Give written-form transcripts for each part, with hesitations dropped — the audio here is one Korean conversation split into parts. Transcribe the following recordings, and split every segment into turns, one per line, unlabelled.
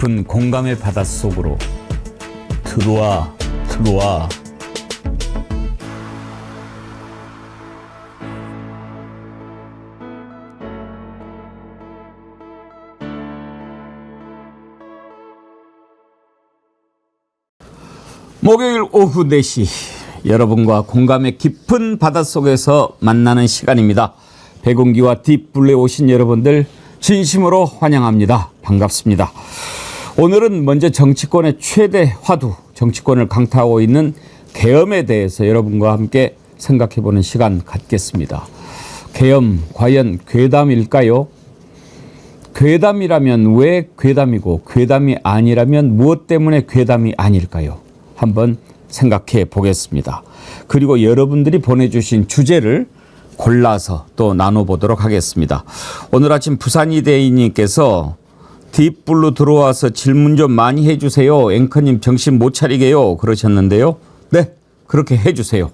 깊은 공감의 바닷속으로 들어와. 목요일 오후 4시 여러분과 공감의 깊은 바닷속에서 만나는 시간입니다. 백운기와 딥블루에 오신 여러분들 진심으로 환영합니다. 반갑습니다. 오늘은 먼저 정치권의 최대 화두, 정치권을 강타하고 있는 계엄에 대해서 여러분과 함께 생각해보는 시간 갖겠습니다. 계엄, 과연 괴담일까요? 괴담이라면 왜 괴담이고 괴담이 아니라면 무엇 때문에 괴담이 아닐까요? 한번 생각해 보겠습니다. 그리고 여러분들이 보내주신 주제를 골라서 또 나눠보도록 하겠습니다. 오늘 아침 부산이대인님께서 딥블루 들어와서 질문 좀 많이 해주세요. 앵커님 정신 못 차리게요. 그러셨는데요. 네, 그렇게 해주세요.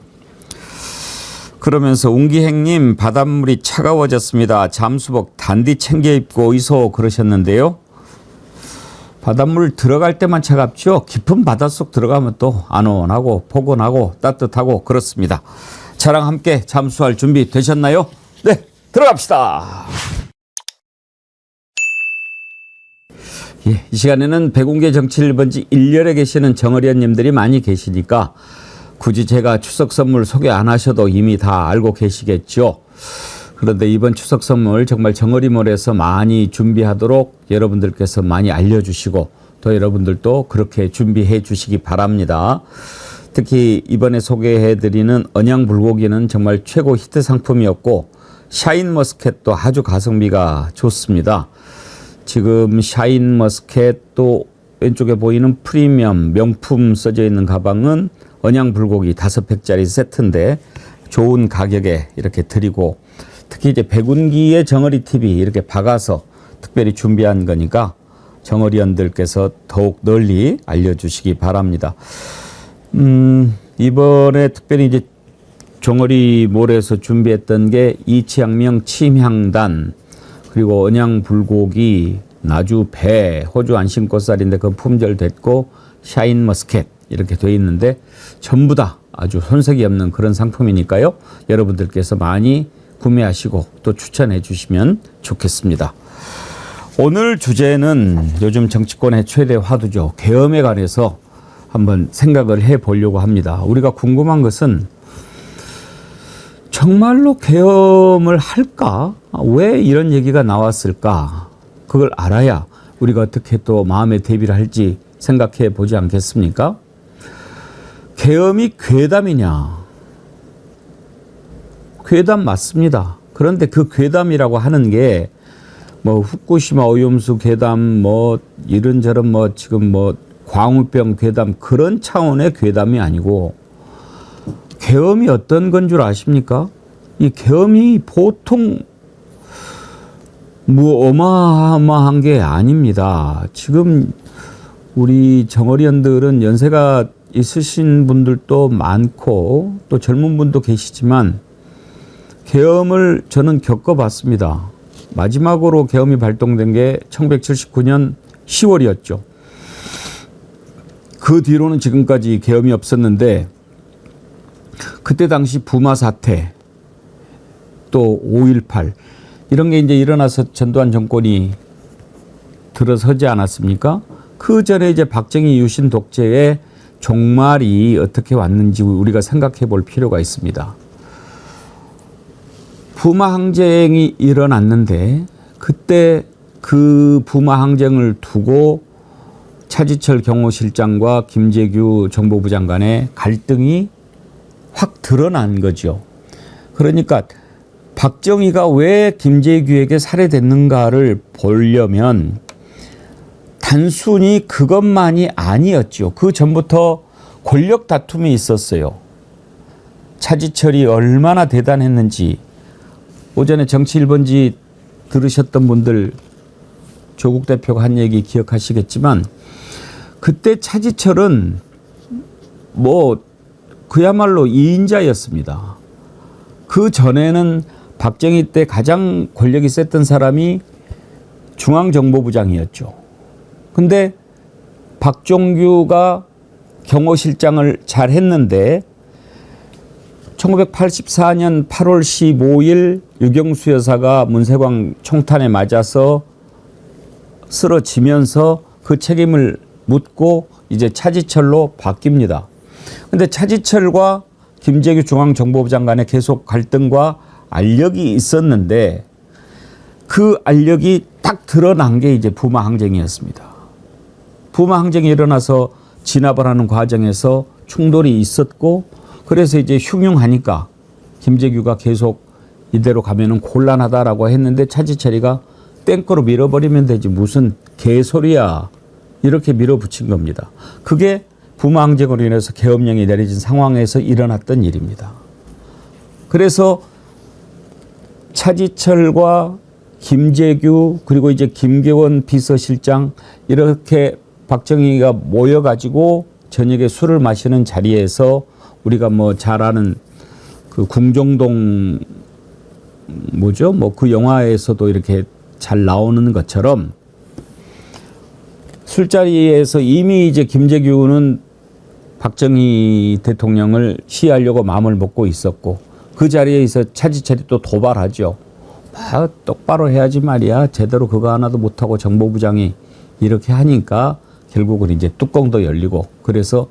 그러면서 웅기행님 바닷물이 차가워졌습니다. 잠수복 단디 챙겨 입고 오이소 그러셨는데요. 바닷물 들어갈 때만 차갑죠. 깊은 바닷속 들어가면 또 안온하고 포근하고 따뜻하고 그렇습니다. 저랑 함께 잠수할 준비 되셨나요? 네, 들어갑시다. 이 시간에는 백운계 정치 1번지 1열에 계시는 정어리언님들이 많이 계시니까 굳이 제가 추석 선물 소개 안 하셔도 이미 다 알고 계시겠죠. 그런데 이번 추석 선물 정말 정어리몰에서 많이 준비하도록 여러분들께서 많이 알려주시고 또 여러분들도 그렇게 준비해 주시기 바랍니다. 특히 이번에 소개해드리는 언양불고기는 정말 최고 히트 상품이었고 샤인머스켓도 아주 가성비가 좋습니다. 지금 샤인머스켓 또 왼쪽에 보이는 프리미엄 명품 써져 있는 가방은 언양불고기 5팩짜리 세트인데 좋은 가격에 이렇게 드리고 특히 이제 백운기의 정어리TV 이렇게 박아서 특별히 준비한 거니까 정어리언들께서 더욱 널리 알려주시기 바랍니다. 이번에 특별히 이제 정어리몰에서 준비했던 게 이치양명 침향단 그리고 언양불고기 나주배 호주 안심꽃살인데 그 품절 됐고 샤인머스켓 이렇게 돼 있는데 전부 다 아주 손색이 없는 그런 상품이니까요. 여러분들께서 많이 구매하시고 또 추천해 주시면 좋겠습니다. 오늘 주제는 요즘 정치권의 최대 화두죠. 계엄에 관해서 한번 생각을 해 보려고 합니다. 우리가 궁금한 것은 정말로 계엄을 할까? 왜 이런 얘기가 나왔을까? 그걸 알아야 우리가 어떻게 또 마음의 대비를 할지 생각해 보지 않겠습니까? 계엄이 괴담이냐? 괴담 맞습니다. 그런데 그 괴담이라고 하는 게 뭐 후쿠시마 오염수 괴담 뭐 이런저런 뭐 지금 뭐 광우병 괴담 그런 차원의 괴담이 아니고 계엄이 어떤 건 줄 아십니까? 이 계엄이 보통 뭐 어마어마한 게 아닙니다. 지금 우리 정어리언들은 연세가 있으신 분들도 많고 또 젊은 분도 계시지만 계엄을 저는 겪어봤습니다. 마지막으로 계엄이 발동된 게 1979년 10월이었죠. 그 뒤로는 지금까지 계엄이 없었는데 그때 당시 부마 사태 또 5.18 이런 게 이제 일어나서 전두환 정권이 들어서지 않았습니까? 그 전에 이제 박정희 유신 독재의 종말이 어떻게 왔는지 우리가 생각해 볼 필요가 있습니다. 부마 항쟁이 일어났는데 그때 그 부마 항쟁을 두고 차지철 경호실장과 김재규 정보부 장관의 갈등이 확 드러난 거죠. 그러니까 박정희가 왜 김재규에게 살해됐는가를 보려면 단순히 그것만이 아니었죠. 그 전부터 권력 다툼이 있었어요. 차지철이 얼마나 대단했는지 오전에 정치 1번지 들으셨던 분들 조국 대표가 한 얘기 기억하시겠지만 그때 차지철은 뭐 그야말로 2인자였습니다. 그 전에는 박정희 때 가장 권력이 셌던 사람이 중앙정보부장이었죠. 근데 박종규가 경호실장을 잘 했는데 1984년 8월 15일 유경수 여사가 문세광 총탄에 맞아서 쓰러지면서 그 책임을 묻고 이제 차지철로 바뀝니다. 그런데 차지철과 김재규 중앙정보부 장관의 계속 갈등과 알력이 있었는데 그 알력이 딱 드러난 게 이제 부마 항쟁이었습니다. 부마 항쟁이 일어나서 진압을 하는 과정에서 충돌이 있었고 그래서 이제 흉흉하니까 김재규가 계속 이대로 가면은 곤란하다라고 했는데 차지철이가 땡거로 밀어버리면 되지 무슨 개소리야 이렇게 밀어붙인 겁니다. 그게 부마 항쟁으로 인해서 계엄령이 내려진 상황에서 일어났던 일입니다. 그래서 차지철과 김재규 그리고 이제 김계원 비서실장 이렇게 박정희가 모여가지고 저녁에 술을 마시는 자리에서 우리가 뭐 잘 아는 그 궁정동 뭐죠? 뭐 그 영화에서도 이렇게 잘 나오는 것처럼 술자리에서 이미 이제 김재규는 박정희 대통령을 시해하려고 마음을 먹고 있었고 그 자리에서 차지철이 또 도발하죠. 똑바로 해야지 말이야. 제대로 그거 하나도 못하고 정보부장이 이렇게 하니까 결국은 이제 뚜껑도 열리고 그래서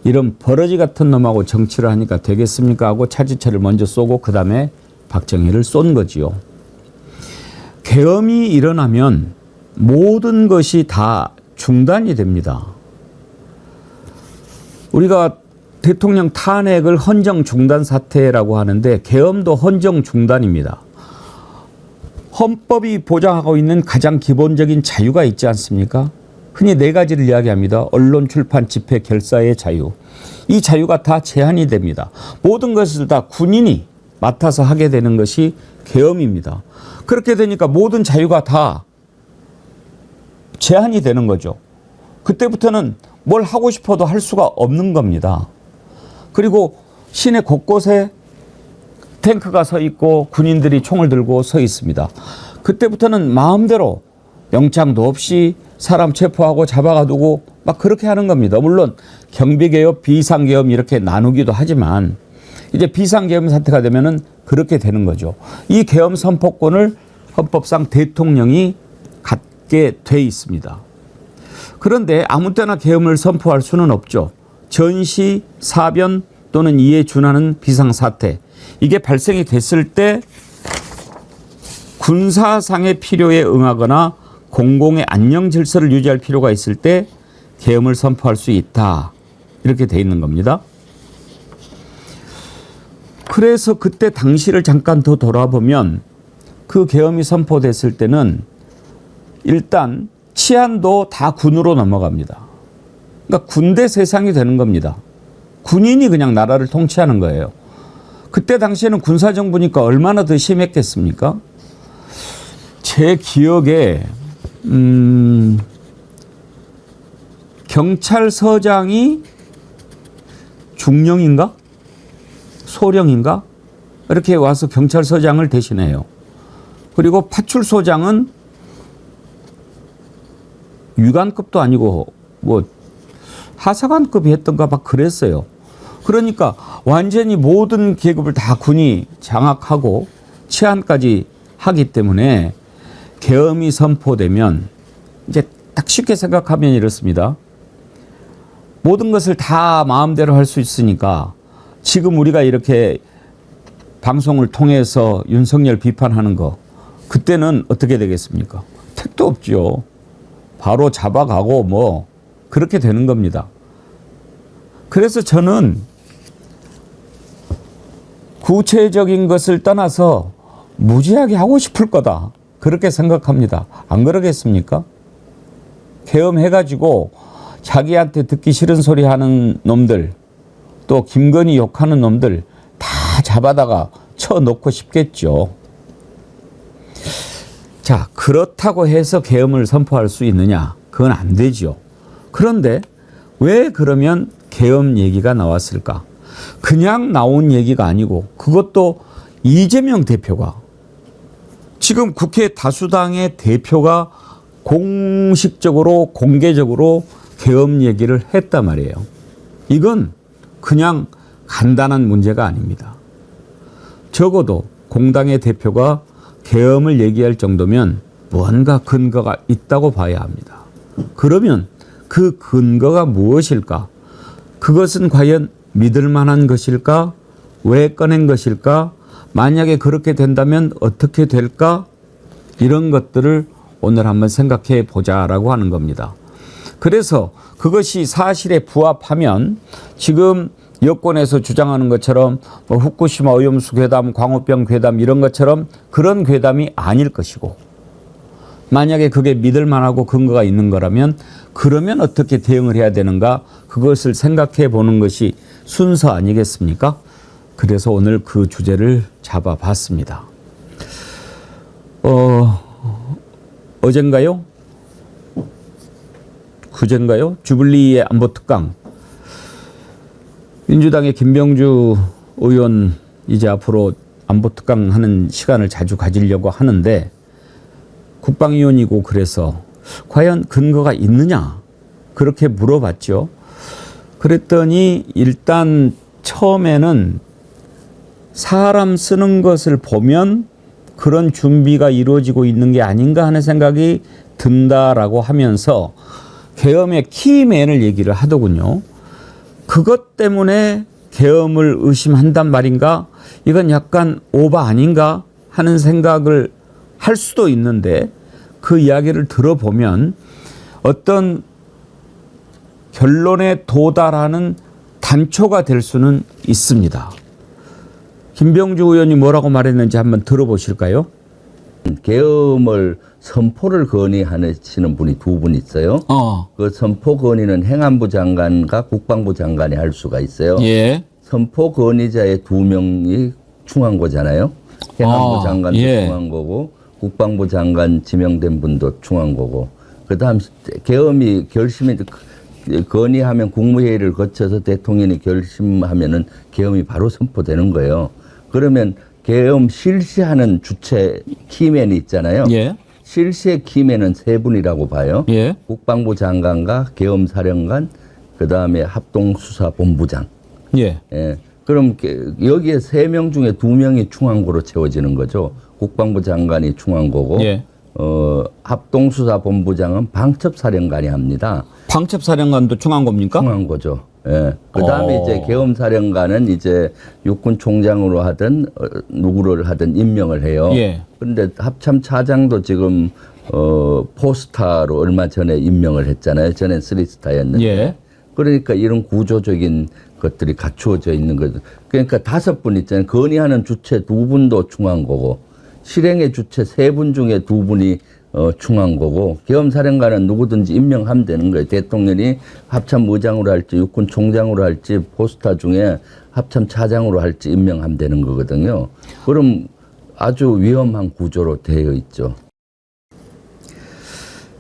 이런 버러지 같은 놈하고 정치를 하니까 되겠습니까 하고 차지철을 먼저 쏘고 그다음에 박정희를 쏜 거지요. 계엄이 일어나면 모든 것이 다 중단이 됩니다. 우리가 대통령 탄핵을 헌정 중단 사태라고 하는데 계엄도 헌정 중단입니다. 헌법이 보장하고 있는 가장 기본적인 자유가 있지 않습니까? 흔히 네 가지를 이야기합니다. 언론, 출판, 집회, 결사의 자유. 이 자유가 다 제한이 됩니다. 모든 것을 다 군인이 맡아서 하게 되는 것이 계엄입니다. 그렇게 되니까 모든 자유가 다 제한이 되는 거죠. 그때부터는 뭘 하고 싶어도 할 수가 없는 겁니다. 그리고 시내 곳곳에 탱크가 서 있고 군인들이 총을 들고 서 있습니다. 그때부터는 마음대로 영장도 없이 사람 체포하고 잡아가두고 막 그렇게 하는 겁니다. 물론 경비계엄, 비상계엄 이렇게 나누기도 하지만 이제 비상계엄 사태가 되면은 그렇게 되는 거죠. 이 계엄 선포권을 헌법상 대통령이 갖게 돼 있습니다. 그런데 아무 때나 계엄을 선포할 수는 없죠. 전시, 사변 또는 이에 준하는 비상사태 이게 발생이 됐을 때 군사상의 필요에 응하거나 공공의 안녕 질서를 유지할 필요가 있을 때 계엄을 선포할 수 있다. 이렇게 돼 있는 겁니다. 그래서 그때 당시를 잠깐 더 돌아보면 그 계엄이 선포됐을 때는 일단 치안도 다 군으로 넘어갑니다. 그러니까 군대 세상이 되는 겁니다. 군인이 그냥 나라를 통치하는 거예요. 그때 당시에는 군사정부니까 얼마나 더 심했겠습니까? 제 기억에 경찰서장이 중령인가? 소령인가? 이렇게 와서 경찰서장을 대신해요. 그리고 파출소장은 위관급도 아니고 뭐 하사관급이 했던가 막 그랬어요. 그러니까 완전히 모든 계급을 다 군이 장악하고 치안까지 하기 때문에 계엄이 선포되면 이제 딱 쉽게 생각하면 이렇습니다. 모든 것을 다 마음대로 할 수 있으니까 지금 우리가 이렇게 방송을 통해서 윤석열 비판하는 거 그때는 어떻게 되겠습니까? 택도 없죠. 바로 잡아가고 뭐 그렇게 되는 겁니다. 그래서 저는 구체적인 것을 떠나서 무지하게 하고 싶을 거다. 그렇게 생각합니다. 안 그러겠습니까? 계엄해가지고 자기한테 듣기 싫은 소리 하는 놈들 또 김건희 욕하는 놈들 다 잡아다가 쳐놓고 싶겠죠. 자, 그렇다고 해서 계엄을 선포할 수 있느냐? 그건 안 되죠. 그런데 왜 그러면 계엄 얘기가 나왔을까? 그냥 나온 얘기가 아니고 그것도 이재명 대표가 지금 국회 다수당의 대표가 공식적으로 공개적으로 계엄 얘기를 했단 말이에요. 이건 그냥 간단한 문제가 아닙니다. 적어도 공당의 대표가 계엄을 얘기할 정도면 뭔가 근거가 있다고 봐야 합니다. 그러면 그 근거가 무엇일까? 그것은 과연 믿을 만한 것일까? 왜 꺼낸 것일까? 만약에 그렇게 된다면 어떻게 될까? 이런 것들을 오늘 한번 생각해 보자라고 하는 겁니다. 그래서 그것이 사실에 부합하면 지금 여권에서 주장하는 것처럼 뭐 후쿠시마 오염수 괴담, 광우병 괴담 이런 것처럼 그런 괴담이 아닐 것이고, 만약에 그게 믿을 만하고 근거가 있는 거라면 그러면 어떻게 대응을 해야 되는가, 그것을 생각해 보는 것이 순서 아니겠습니까? 그래서 오늘 그 주제를 잡아봤습니다. 어젠가요? 그젠가요? 주블리의 안보특강. 민주당의 김병주 의원 이제 앞으로 안보특강 하는 시간을 자주 가지려고 하는데 국방위원이고 그래서 과연 근거가 있느냐? 그렇게 물어봤죠. 그랬더니 일단 처음에는 사람 쓰는 것을 보면 그런 준비가 이루어지고 있는 게 아닌가 하는 생각이 든다라고 하면서 계엄의 키맨을 얘기를 하더군요. 그것 때문에 계엄을 의심한단 말인가? 이건 약간 오바 아닌가 하는 생각을 할 수도 있는데 그 이야기를 들어보면 어떤 결론에 도달하는 단초가 될 수는 있습니다. 김병주 의원이 뭐라고 말했는지 한번 들어보실까요?
계엄을 선포를 건의하시는 분이 두 분 있어요. 그 선포 건의는 행안부 장관과 국방부 장관이 할 수가 있어요.
예.
선포 건의자의 두 명이 충항고잖아요. 행안부 장관도
예.
충항고고 국방부 장관 지명된 분도 충항고고. 그다음 계엄이 결심이 건의하면 국무회의를 거쳐서 대통령이 결심하면은 계엄이 바로 선포되는 거예요. 그러면 계엄 실시하는 주체 키맨이 있잖아요.
예.
실시의 키맨은 세 분이라고 봐요.
예.
국방부 장관과 계엄사령관, 그 다음에 합동수사본부장.
예.
예. 그럼 여기에 세 명 중에 두 명이 충항고로 채워지는 거죠. 국방부 장관이 충항고고,
예.
합동수사본부장은 방첩사령관이 합니다.
방첩사령관도 충항고입니까?
충항고죠. 예. 그 다음에 이제 계엄사령관은 이제 육군총장으로 하든 누구를 하든 임명을 해요.
예.
그런데 합참차장도 지금 포스타로 얼마 전에 임명을 했잖아요. 전엔 쓰리스타였는데.
예.
그러니까 이런 구조적인 것들이 갖추어져 있는 거죠. 그러니까 다섯 분 있잖아요. 건의하는 주체 두 분도 충항고고, 실행의 주체 세 분 중에 두 분이 충항고고, 계엄사령관은 누구든지 임명하면 되는 거예요. 대통령이 합참의장으로 할지 육군총장으로 할지 포스타 중에 합참차장으로 할지 임명하면 되는 거거든요. 그럼 아주 위험한 구조로 되어 있죠.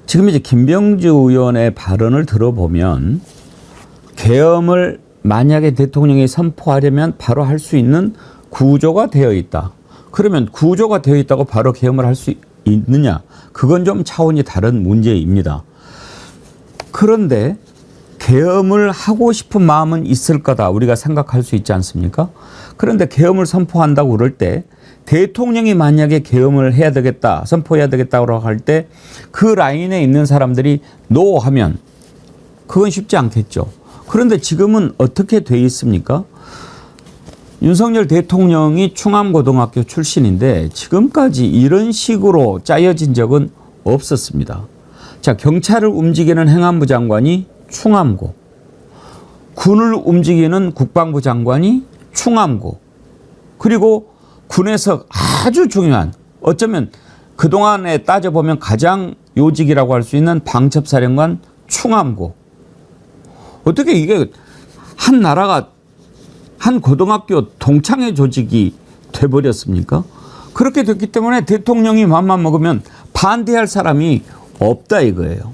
지금 이제 김병주 의원의 발언을 들어보면 계엄을 만약에 대통령이 선포하려면 바로 할 수 있는 구조가 되어 있다. 그러면 구조가 되어 있다고 바로 계엄을 할 수 있느냐? 그건 좀 차원이 다른 문제입니다. 그런데 계엄을 하고 싶은 마음은 있을 거다 우리가 생각할 수 있지 않습니까? 그런데 계엄을 선포한다고 그럴 때 대통령이 만약에 계엄을 해야 되겠다, 선포해야 되겠다고 할 때 그 라인에 있는 사람들이 노 하면 그건 쉽지 않겠죠. 그런데 지금은 어떻게 돼 있습니까? 윤석열 대통령이 충암고등학교 출신인데 지금까지 이런 식으로 짜여진 적은 없었습니다. 자, 경찰을 움직이는 행안부 장관이 충암고, 군을 움직이는 국방부 장관이 충암고, 그리고 군에서 아주 중요한, 어쩌면 그동안에 따져보면 가장 요직이라고 할 수 있는 방첩사령관 충암고. 어떻게 이게 한 나라가 한 고등학교 동창회 조직이 돼버렸습니까? 그렇게 됐기 때문에 대통령이 맘만 먹으면 반대할 사람이 없다 이거예요.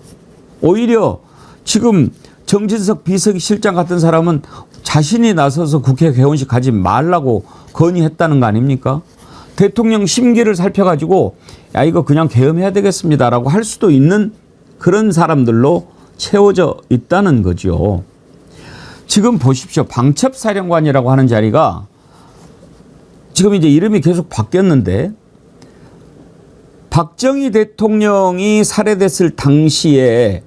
오히려 지금 정진석 비서실장 같은 사람은 자신이 나서서 국회 개원식 가지 말라고 건의했다는 거 아닙니까? 대통령 심기를 살펴가지고 야 이거 그냥 계엄해야 되겠습니다라고 할 수도 있는 그런 사람들로 채워져 있다는 거죠. 지금 보십시오. 방첩사령관이라고 하는 자리가 지금 이제 이름이 계속 바뀌었는데 박정희 대통령이 살해됐을 당시에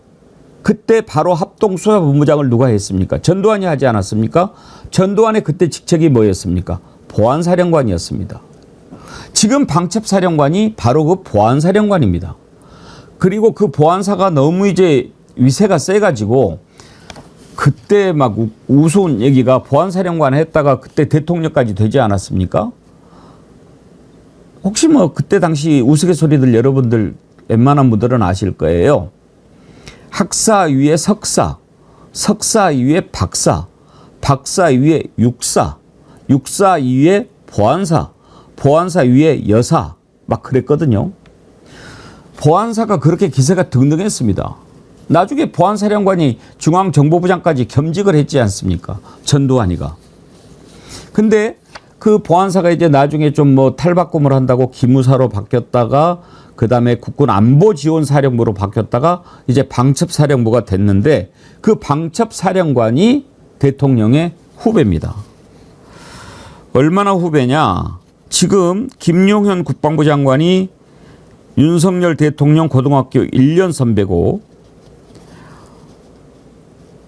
그때 바로 합동수사본부장을 누가 했습니까? 전두환이 하지 않았습니까? 전두환의 그때 직책이 뭐였습니까? 보안사령관이었습니다. 지금 방첩사령관이 바로 그 보안사령관입니다. 그리고 그 보안사가 너무 이제 위세가 세가지고 그때 막 우스운 얘기가 보안사령관 했다가 그때 대통령까지 되지 않았습니까? 혹시 뭐 그때 당시 우스갯소리들 여러분들 웬만한 분들은 아실 거예요. 학사 위에 석사, 석사 위에 박사, 박사 위에 육사, 육사 위에 보안사, 보안사 위에 여사 막 그랬거든요. 보안사가 그렇게 기세가 등등했습니다. 나중에 보안사령관이 중앙정보부장까지 겸직을 했지 않습니까? 전두환이가. 근데 그 보안사가 이제 나중에 좀 뭐 탈바꿈을 한다고 기무사로 바뀌었다가 그다음에 국군안보지원사령부로 바뀌었다가 이제 방첩사령부가 됐는데 그 방첩사령관이 대통령의 후배입니다. 얼마나 후배냐? 지금 김용현 국방부 장관이 윤석열 대통령 고등학교 1년 선배고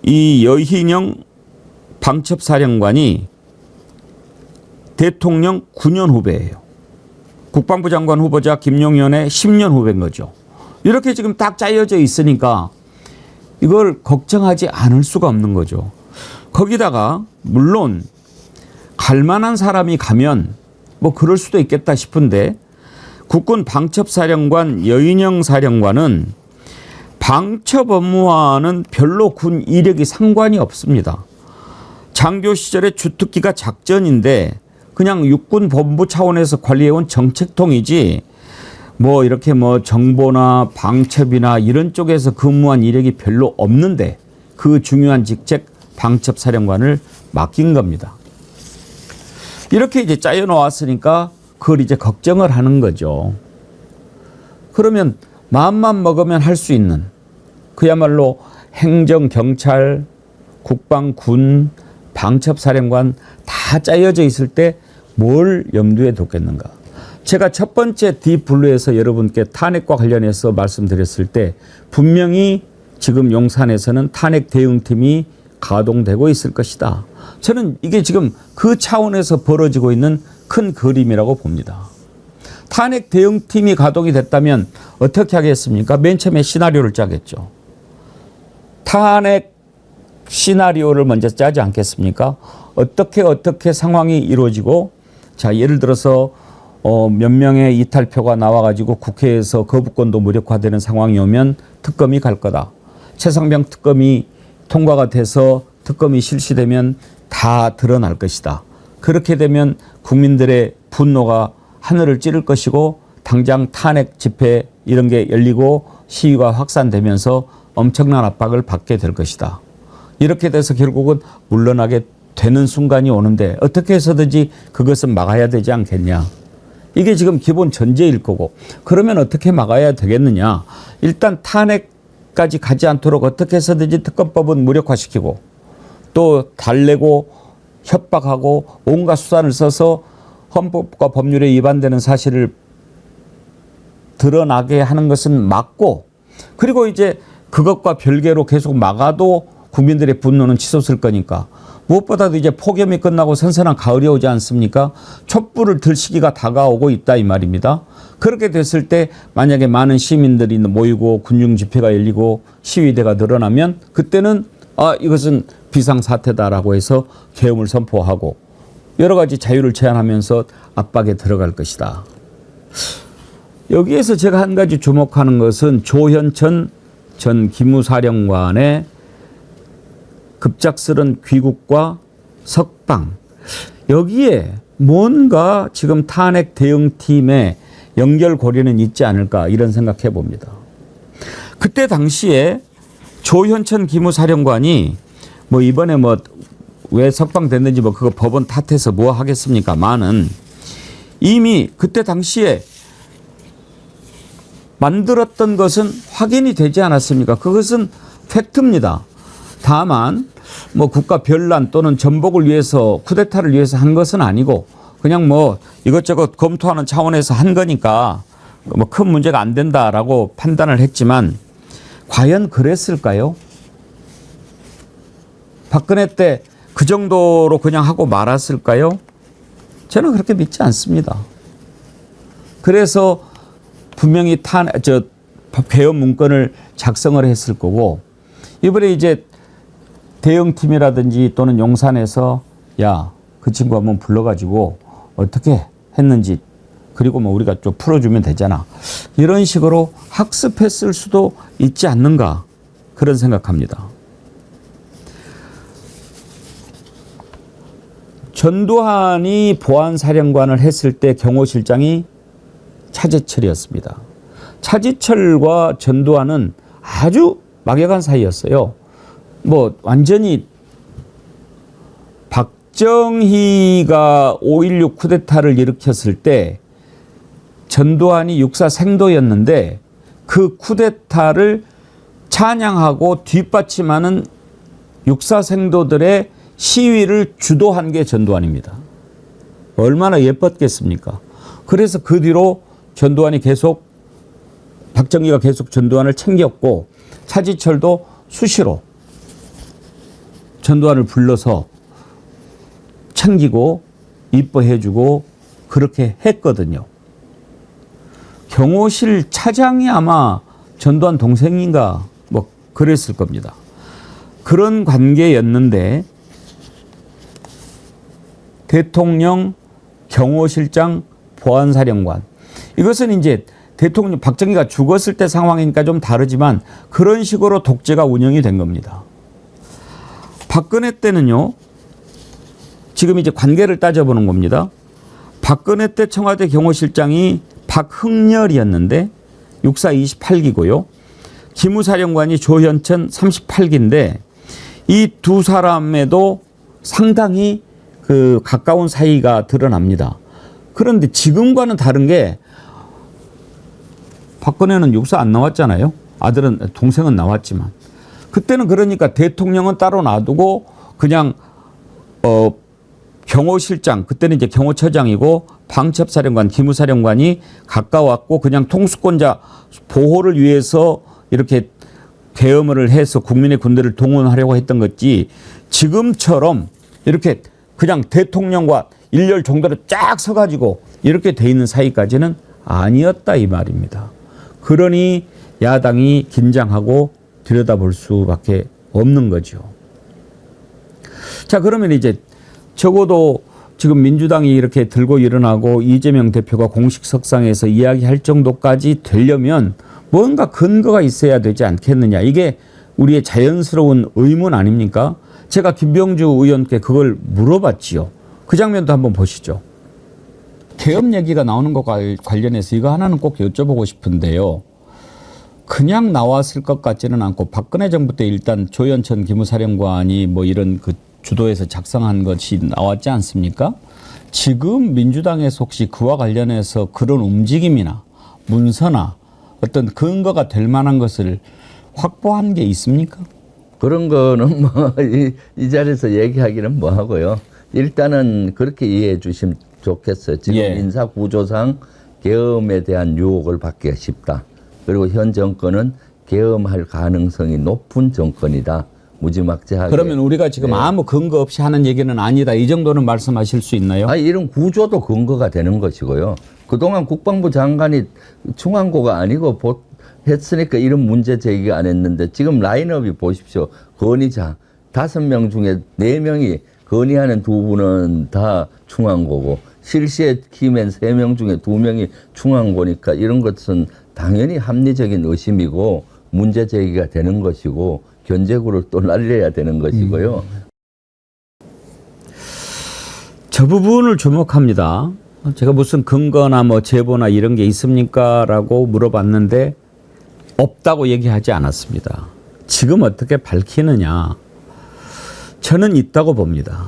이 여희영 방첩사령관이 대통령 9년 후배예요. 국방부 장관 후보자 김용현의 10년 후배인 거죠. 이렇게 지금 딱 짜여져 있으니까 이걸 걱정하지 않을 수가 없는 거죠. 거기다가 물론 갈 만한 사람이 가면 뭐 그럴 수도 있겠다 싶은데 국군 방첩사령관 여인영 사령관은 방첩 업무와는 별로 군 이력이 상관이 없습니다. 장교 시절에 주특기가 작전인데 그냥 육군 본부 차원에서 관리해온 정책통이지 뭐 이렇게 뭐 정보나 방첩이나 이런 쪽에서 근무한 이력이 별로 없는데 그 중요한 직책 방첩사령관을 맡긴 겁니다. 이렇게 이제 짜여 놓았으니까 그걸 이제 걱정을 하는 거죠. 그러면 마음만 먹으면 할 수 있는 그야말로 행정, 경찰, 국방, 군, 방첩사령관 다 짜여져 있을 때 뭘 염두에 뒀겠는가. 제가 첫 번째 딥블루에서 여러분께 탄핵과 관련해서 말씀드렸을 때 분명히 지금 용산에서는 탄핵 대응팀이 가동되고 있을 것이다. 저는 이게 지금 그 차원에서 벌어지고 있는 큰 그림이라고 봅니다. 탄핵 대응팀이 가동이 됐다면 어떻게 하겠습니까? 맨 처음에 시나리오를 짜겠죠. 탄핵 시나리오를 먼저 짜지 않겠습니까? 어떻게 상황이 이루어지고 자 예를 들어서 몇 명의 이탈표가 나와가지고 국회에서 거부권도 무력화되는 상황이 오면 특검이 갈 거다. 최상병 특검이 통과가 돼서 특검이 실시되면 다 드러날 것이다. 그렇게 되면 국민들의 분노가 하늘을 찌를 것이고 당장 탄핵 집회 이런 게 열리고 시위가 확산되면서 엄청난 압박을 받게 될 것이다. 이렇게 돼서 결국은 물러나게 되는 순간이 오는데 어떻게 해서든지 그것은 막아야 되지 않겠냐. 이게 지금 기본 전제일 거고 그러면 어떻게 막아야 되겠느냐. 일단 탄핵까지 가지 않도록 어떻게 해서든지 특검법은 무력화시키고 또 달래고 협박하고 온갖 수단을 써서 헌법과 법률에 위반되는 사실을 드러나게 하는 것은 막고 그리고 이제 그것과 별개로 계속 막아도 국민들의 분노는 치솟을 거니까 무엇보다도 이제 폭염이 끝나고 선선한 가을이 오지 않습니까? 촛불을 들 시기가 다가오고 있다 이 말입니다. 그렇게 됐을 때 만약에 많은 시민들이 모이고 군중 집회가 열리고 시위대가 늘어나면 그때는 이것은 비상사태다라고 해서 계엄을 선포하고 여러 가지 자유를 제한하면서 압박에 들어갈 것이다. 여기에서 제가 한 가지 주목하는 것은 조현천 전 기무사령관의 급작스런 귀국과 석방 여기에 뭔가 지금 탄핵 대응팀의 연결고리는 있지 않을까 이런 생각해 봅니다. 그때 당시에 조현천 기무사령관이 뭐 이번에 뭐 왜 석방됐는지 뭐 그거 법원 탓해서 뭐 하겠습니까만은 이미 그때 당시에 만들었던 것은 확인이 되지 않았습니까? 그것은 팩트입니다. 다만 뭐 국가 변란 또는 전복을 위해서 쿠데타를 위해서 한 것은 아니고 그냥 뭐 이것저것 검토하는 차원에서 한 거니까 뭐 큰 문제가 안 된다라고 판단을 했지만 과연 그랬을까요? 박근혜 때 그 정도로 그냥 하고 말았을까요? 저는 그렇게 믿지 않습니다. 그래서 분명히 개헌 문건을 작성을 했을 거고 이번에 이제 대응팀이라든지 또는 용산에서 야, 그 친구 한번 불러가지고 어떻게 했는지 그리고 뭐 우리가 좀 풀어주면 되잖아. 이런 식으로 학습했을 수도 있지 않는가 그런 생각합니다. 전두환이 보안사령관을 했을 때 경호실장이 차재철이었습니다. 차재철과 전두환은 아주 막역한 사이였어요. 뭐 완전히 박정희가 5.16 쿠데타를 일으켰을 때 전두환이 육사 생도였는데 그 쿠데타를 찬양하고 뒷받침하는 육사 생도들의 시위를 주도한 게 전두환입니다. 얼마나 예뻤겠습니까? 그래서 그 뒤로 박정희가 계속 전두환을 챙겼고 차지철도 수시로 전두환을 불러서 챙기고 이뻐해주고 그렇게 했거든요. 경호실 차장이 아마 전두환 동생인가 뭐 그랬을 겁니다. 그런 관계였는데 대통령, 경호실장, 보안사령관 이것은 이제 대통령 박정희가 죽었을 때 상황이니까 좀 다르지만 그런 식으로 독재가 운영이 된 겁니다. 박근혜 때는요. 지금 이제 관계를 따져보는 겁니다. 박근혜 때 청와대 경호실장이 박흥렬이었는데 육사 28기고요. 기무사령관이 조현천 38기인데 이 두 사람에도 상당히 그 가까운 사이가 드러납니다. 그런데 지금과는 다른 게 박근혜는 육사 안 나왔잖아요. 동생은 나왔지만 그때는 그러니까 대통령은 따로 놔두고 그냥 경호실장 그때는 이제 경호처장이고 방첩사령관, 기무사령관이 가까웠고 그냥 통수권자 보호를 위해서 이렇게 계엄을 해서 국민의 군대를 동원하려고 했던 거지 지금처럼 이렇게 그냥 대통령과 일렬 정도로 쫙 서가지고 이렇게 돼 있는 사이까지는 아니었다 이 말입니다. 그러니 야당이 긴장하고 들여다볼 수밖에 없는 거죠. 자, 그러면 이제 적어도 지금 민주당이 이렇게 들고 일어나고 이재명 대표가 공식 석상에서 이야기할 정도까지 되려면 뭔가 근거가 있어야 되지 않겠느냐. 이게 우리의 자연스러운 의문 아닙니까? 제가 김병주 의원께 그걸 물어봤지요. 그 장면도 한번 보시죠. 계엄 얘기가 나오는 것과 관련해서 이거 하나는 꼭 여쭤보고 싶은데요. 그냥 나왔을 것 같지는 않고 박근혜 정부 때 일단 조현천 기무사령관이 뭐 이런 그 주도해서 작성한 것이 나왔지 않습니까? 지금 민주당에서 혹시 그와 관련해서 그런 움직임이나 문서나 어떤 근거가 될 만한 것을 확보한 게 있습니까?
그런 거는 뭐 이 자리에서 얘기하기는 뭐 하고요. 일단은 그렇게 이해해 주시면 좋겠어요. 지금
예.
인사 구조상 계엄에 대한 유혹을 받기가 쉽다. 그리고 현 정권은 계엄할 가능성이 높은 정권이다. 무지막지하게.
그러면 우리가 지금 아무 근거 없이 하는 얘기는 아니다. 이 정도는 말씀하실 수 있나요?
아니, 이런 구조도 근거가 되는 것이고요. 그동안 국방부 장관이 충안고가 아니고 했으니까 이런 문제 제기가 안 했는데 지금 라인업이 보십시오. 건의자 5명 중에 4명이 건의하는 2분은 다 충안고고 실시에 키맨 3명 중에 2명이 충안고니까 이런 것은 당연히 합리적인 의심이고 문제 제기가 되는 것이고 견제구를 또 날려야 되는 것이고요.
저 부분을 주목합니다. 제가 무슨 근거나 뭐 제보나 이런 게 있습니까? 라고 물어봤는데 없다고 얘기하지 않았습니다. 지금 어떻게 밝히느냐? 저는 있다고 봅니다.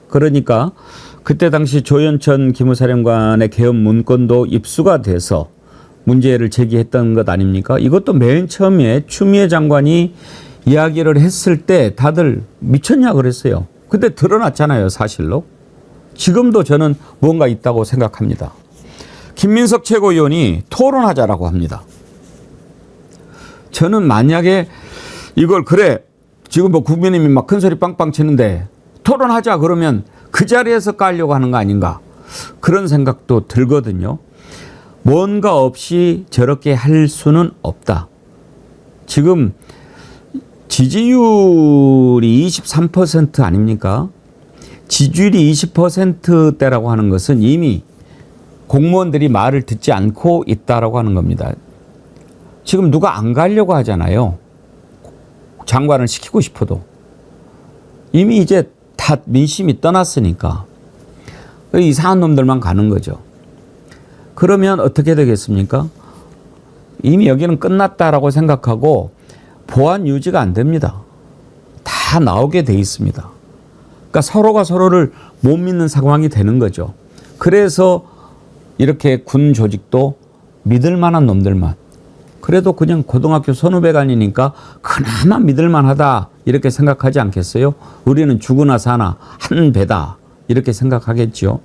그러니까 그때 당시 조현천 기무사령관의 계엄 문건도 입수가 돼서 문제를 제기했던 것 아닙니까? 이것도 맨 처음에 추미애 장관이 이야기를 했을 때 다들 미쳤냐 그랬어요. 근데 드러났잖아요, 사실로. 지금도 저는 뭔가 있다고 생각합니다. 김민석 최고위원이 토론하자라고 합니다. 저는 만약에 이걸 그래 지금 뭐 국민의힘이 막 큰소리 빵빵 치는데 토론하자 그러면 그 자리에서 까려고 하는 거 아닌가 그런 생각도 들거든요. 뭔가 없이 저렇게 할 수는 없다. 지금 지지율이 23% 아닙니까? 지지율이 20%대라고 하는 것은 이미 공무원들이 말을 듣지 않고 있다라고 하는 겁니다. 지금 누가 안 가려고 하잖아요. 장관을 시키고 싶어도. 이미 이제 다 민심이 떠났으니까. 이상한 놈들만 가는 거죠. 그러면 어떻게 되겠습니까? 이미 여기는 끝났다라고 생각하고 보안 유지가 안 됩니다. 다 나오게 돼 있습니다. 그러니까 서로가 서로를 못 믿는 상황이 되는 거죠. 그래서 이렇게 군 조직도 믿을 만한 놈들만 그래도 그냥 고등학교 선후배관이니까 그나마 믿을 만하다 이렇게 생각하지 않겠어요? 우리는 죽으나 사나 한 배다 이렇게 생각하겠죠.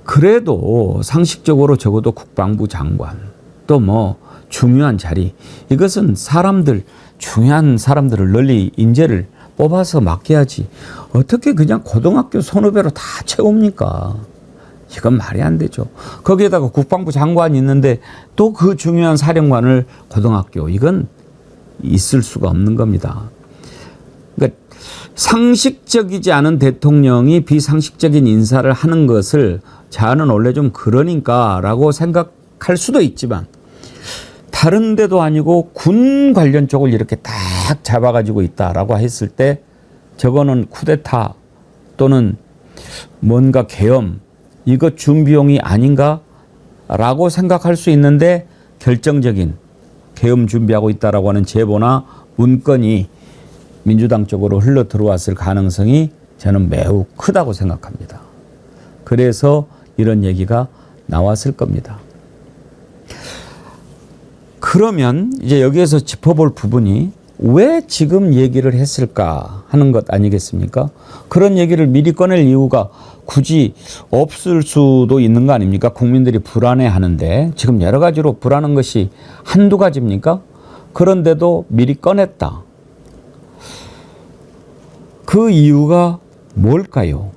그래도 상식적으로 적어도 국방부 장관 또 뭐 중요한 자리 이것은 사람들 중요한 사람들을 널리 인재를 뽑아서 맡겨야지 어떻게 그냥 고등학교 선후배로 다 채웁니까? 이건 말이 안 되죠. 거기에다가 국방부 장관이 있는데 또 그 중요한 사령관을 고등학교 이건 있을 수가 없는 겁니다. 그러니까 상식적이지 않은 대통령이 비상식적인 인사를 하는 것을 자는 원래 좀 그러니까라고 생각할 수도 있지만 다른 데도 아니고 군 관련 쪽을 이렇게 딱 잡아가지고 있다라고 했을 때 저거는 쿠데타 또는 뭔가 계엄 이거 준비용이 아닌가라고 생각할 수 있는데 결정적인 계엄 준비하고 있다라고 하는 제보나 문건이 민주당 쪽으로 흘러 들어왔을 가능성이 저는 매우 크다고 생각합니다. 그래서 이런 얘기가 나왔을 겁니다. 그러면 이제 여기에서 짚어볼 부분이 왜 지금 얘기를 했을까 하는 것 아니겠습니까? 그런 얘기를 미리 꺼낼 이유가 굳이 없을 수도 있는 거 아닙니까? 국민들이 불안해하는데 지금 여러 가지로 불안한 것이 한두 가지입니까? 그런데도 미리 꺼냈다. 그 이유가 뭘까요?